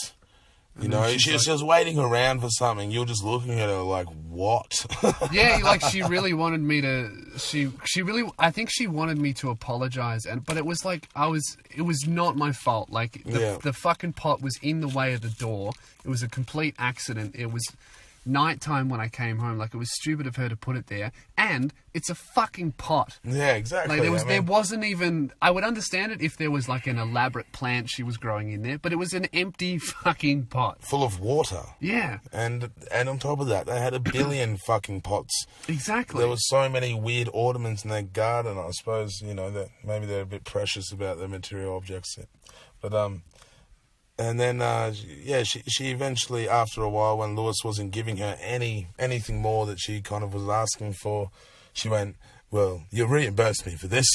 You And know, then she she's was waiting around for something. You're just looking at her like, what? Yeah, like she really wanted me to. She really. I think she wanted me to apologize, but it was like it was not my fault. Like the fucking pot was in the way of the door. It was a complete accident. It was nighttime when I came home. Like, it was stupid of her to put it there, and it's a fucking pot. Yeah, exactly. Like, there wasn't even. I would understand it if there was like an elaborate plant she was growing in there, but it was an empty fucking pot full of water. Yeah, And on top of that, they had a billion fucking pots. exactly. There was so many weird ornaments in their garden. I suppose, you know, that maybe they're a bit precious about their material objects. But and then she eventually, after a while, when Lewis wasn't giving her anything more that she kind of was asking for, she went, "Well, you reimbursed me for this."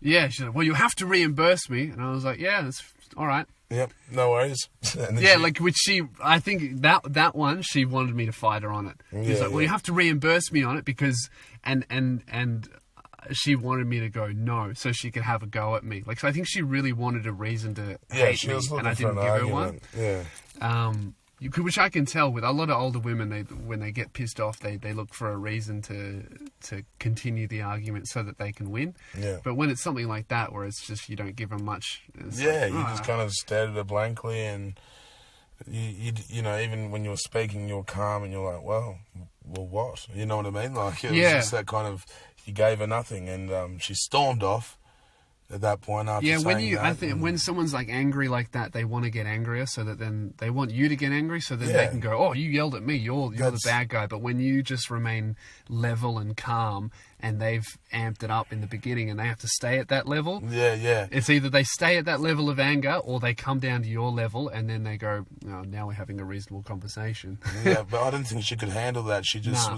Yeah, she said, "Well, you have to reimburse me," and I was like, "Yeah, that's all right." Yep, no worries. And then Yeah, like, which I think that one, she wanted me to fight her on it. She's like, "Well, you have to reimburse me on it because," and she wanted me to go no, so she could have a go at me. Like, so I think she really wanted a reason to hate she me, was looking and I for didn't an give argument. her one. Yeah. Which I can tell with a lot of older women, when they get pissed off, they look for a reason to continue the argument so that they can win. Yeah. But when it's something like that, where it's just you don't give them much, it's Yeah, like, you just kind of stared at her blankly, and you know, even when you were speaking, you were calm, and you're like, well, what? You know what I mean? Like, it was just that kind of, you gave her nothing, and she stormed off at that point after saying that. I think when someone's like angry like that, they want to get angrier, so that then they want you to get angry, so that they can go, "Oh, you yelled at me, you're the bad guy." But when you just remain level and calm, and they've amped it up in the beginning, and they have to stay at that level. Yeah. It's either they stay at that level of anger, or they come down to your level, and then they go, "Oh, now we're having a reasonable conversation." Yeah, but I didn't think she could handle that. She just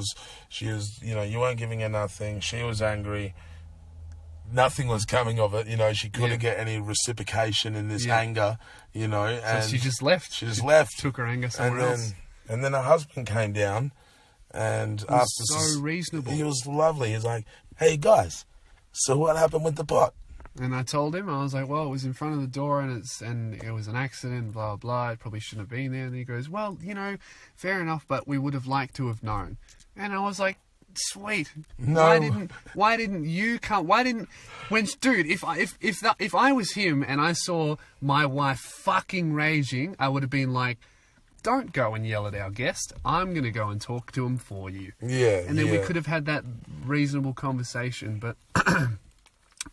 she was, you know, you weren't giving her nothing. She was angry. Nothing was coming of it, you know. She couldn't get any reciprocation in this anger, you know. And so she just left. She just left. Took her anger somewhere else. And then her husband came down and asked us. So reasonable. He was lovely. He's like, "Hey guys, so what happened with the pot?" And I told him, I was like, "Well, it was in front of the door, and it was an accident, blah blah. It probably shouldn't have been there." And he goes, "Well, you know, fair enough, but we would have liked to have known." And I was like, "Sweet. No. Why didn't you come? Why didn't dude? If I was him and I saw my wife fucking raging, I would have been like, don't go and yell at our guest. I'm gonna go and talk to him for you." Yeah. And then we could have had that reasonable conversation, but.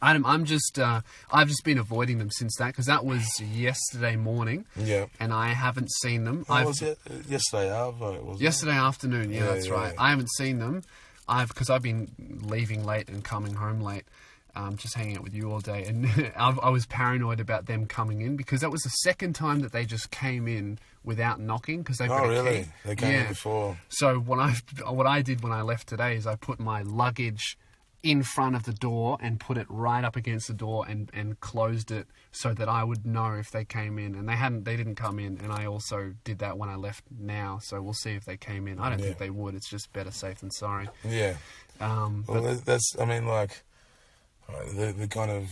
I've just been avoiding them since that, because that was yesterday morning. Yeah. And I haven't seen them. Was it yesterday afternoon? Yesterday afternoon, yeah, that's right. Yeah. I haven't seen them. Because I've been leaving late and coming home late, just hanging out with you all day. And I was paranoid about them coming in, because that was the second time that they just came in without knocking, because they've got a really? key. They came in before. So what I did when I left today is I put my luggage in front of the door and put it right up against the door and closed it so that I would know if they came in, and they didn't come in. And I also did that when I left now, so we'll see if they came in. I don't think they would. It's just better safe than sorry. Yeah. Well, that's, I mean, like, the kind of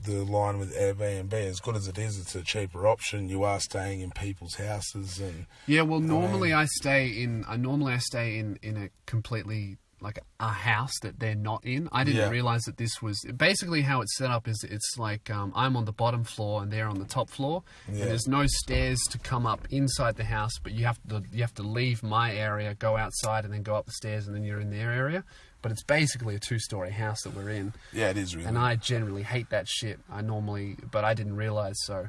the line with Airbnb. As good as it is, it's a cheaper option. You are staying in people's houses, and yeah. Well, normally I stay in a completely like a house that they're not in. I didn't realize that this was basically how it's set up. Is it's like I'm on the bottom floor and they're on the top floor, and there's no stairs to come up inside the house, but you have to leave my area, go outside, and then go up the stairs, and then you're in their area. But it's basically a 2-story house that we're in. Yeah, it is really. And I generally hate that shit. But I didn't realize so.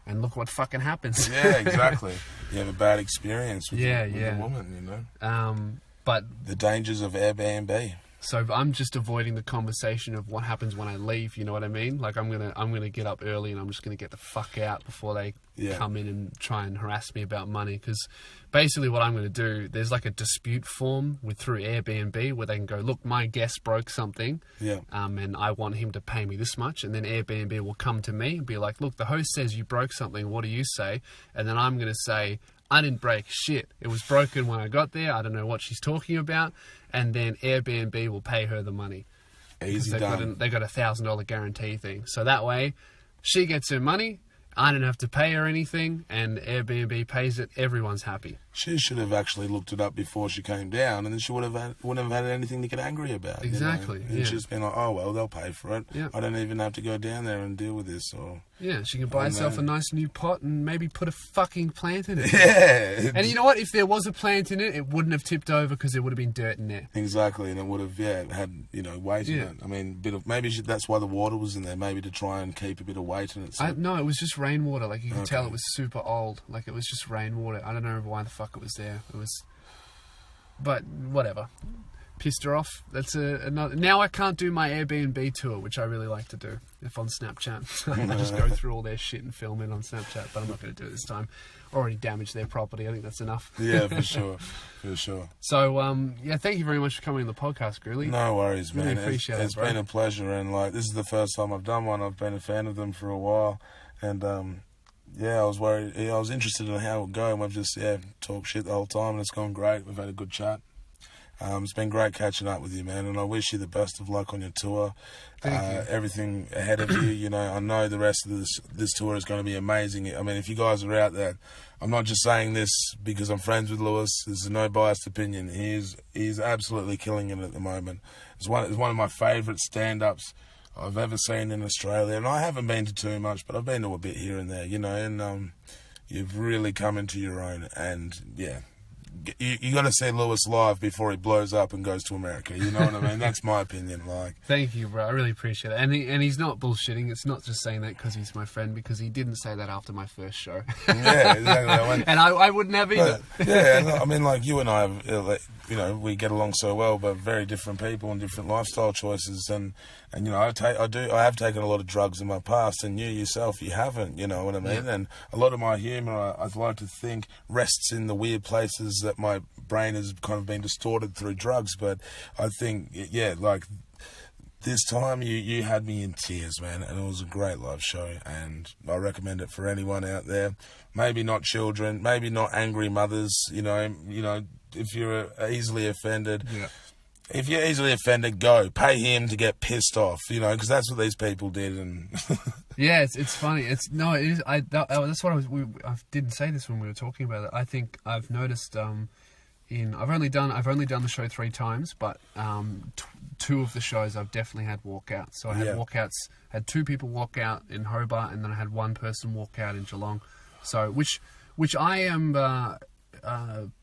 And look what fucking happens. Yeah, exactly. You have a bad experience with the woman, you know. But the dangers of Airbnb. So I'm just avoiding the conversation of what happens when I leave. You know what I mean? Like I'm gonna get up early and I'm just gonna get the fuck out before they come in and try and harass me about money. Because basically what I'm gonna do, there's like a dispute form through Airbnb where they can go, look, my guest broke something, and I want him to pay me this much, and then Airbnb will come to me and be like, look, the host says you broke something. What do you say? And then I'm gonna say, I didn't break shit. It was broken when I got there. I don't know what she's talking about. And then Airbnb will pay her the money. Easy done. They got a $1,000 guarantee thing. So that way, she gets her money. I don't have to pay her anything, and Airbnb pays it. Everyone's happy. She should have actually looked it up before she came down, and then she wouldn't have had anything to get angry about. Exactly. You know? And she's been like, oh, well, they'll pay for it. Yeah. I don't even have to go down there and deal with this. Yeah, she can buy herself a nice new pot and maybe put a fucking plant in it. Yeah. And you know what? If there was a plant in it, it wouldn't have tipped over because there would have been dirt in there. Exactly, and it would have, had, weight in it. I mean, maybe that's why the water was in there, maybe to try and keep a bit of weight in it. So. No, it was just rainwater. Like, you could tell it was super old. Like, it was just rainwater. I don't know why the fuck it was there. It was... But, whatever. Pissed her off. That's another... Now I can't do my Airbnb tour, which I really like to do. If on Snapchat. I just go through all their shit and film it on Snapchat, but I'm not going to do it this time. Already damaged their property. I think that's enough. Yeah, for sure. For sure. So, thank you very much for coming on the podcast, Greeley. No worries, man. Really appreciate it, It's been a pleasure, and, this is the first time I've done one. I've been a fan of them for a while, and, I was worried. I was interested in how it would go, and we've just, talked shit the whole time, and it's gone great. We've had a good chat. It's been great catching up with you, man, and I wish you the best of luck on your tour. Thank you. Everything ahead of you, I know the rest of this tour is going to be amazing. I mean, if you guys are out there, I'm not just saying this because I'm friends with Lewis. This is no biased opinion. He's absolutely killing it at the moment. It's one of my favourite stand-ups I've ever seen in Australia, and I haven't been to too much, but I've been to a bit here and there, and you've really come into your own, and you got to see Lewis live before he blows up and goes to America. You know what I mean? That's my opinion. Thank you, bro. I really appreciate it. And he's not bullshitting. It's not just saying that because he's my friend, because he didn't say that after my first show. Yeah, exactly. And I wouldn't have either. I mean, you and I have, we get along so well, but very different people and different lifestyle choices. And I have taken a lot of drugs in my past, and you yourself, you haven't. You know what I mean? Yeah. And a lot of my humour, I'd like to think, rests in the weird places that my brain has kind of been distorted through drugs. But I think, this time you had me in tears, man, and it was a great live show, and I recommend it for anyone out there. Maybe not children, maybe not angry mothers. If you're easily offended. Yeah. If you're easily offended, go. Pay him to get pissed off, because that's what these people did. And yeah, it's funny. It is. That's what I didn't say this when we were talking about it. I think I've noticed. I've only done the show 3 times, but 2 of the shows I've definitely had walkouts. So I had walkouts. Had 2 people walk out in Hobart, and then I had 1 person walk out in Geelong. So which I am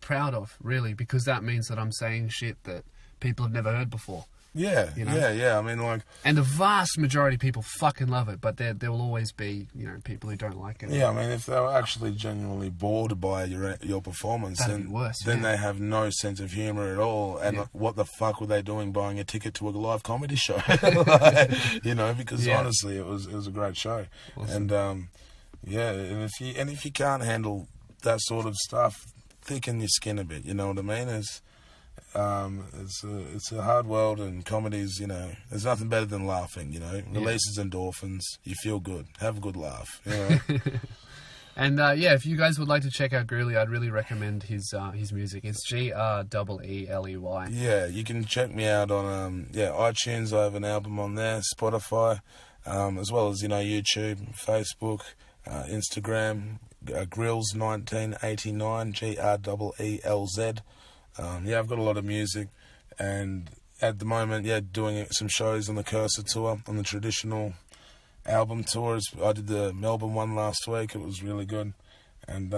proud of, really, because that means that I'm saying shit that people have never heard before. Yeah, yeah. I mean, and the vast majority of people fucking love it, but there will always be, people who don't like it. Yeah, I mean, if they were actually genuinely bored by your performance, that'd be worse. Then they have no sense of humour at all. And what the fuck were they doing buying a ticket to a live comedy show? Because honestly, it was a great show. Awesome. And and if you can't handle that sort of stuff, thicken your skin a bit. You know what I mean? It's a hard world, and comedies, there's nothing better than laughing, releases endorphins, you feel good, have a good laugh, And yeah, if you guys would like to check out Greeley, I'd really recommend his music. It's Greeley. Yeah, you can check me out on iTunes. I have an album on there, Spotify, as well as YouTube, Facebook, Instagram, Grills 1989, Grelz. I've got a lot of music, and at the moment, doing some shows on the Cursor tour, on the traditional album tours. I did the Melbourne one last week. It was really good. And,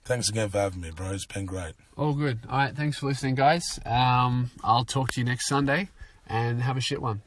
thanks again for having me, bro. It's been great. All good. All right, thanks for listening, guys. I'll talk to you next Sunday, and have a shit one.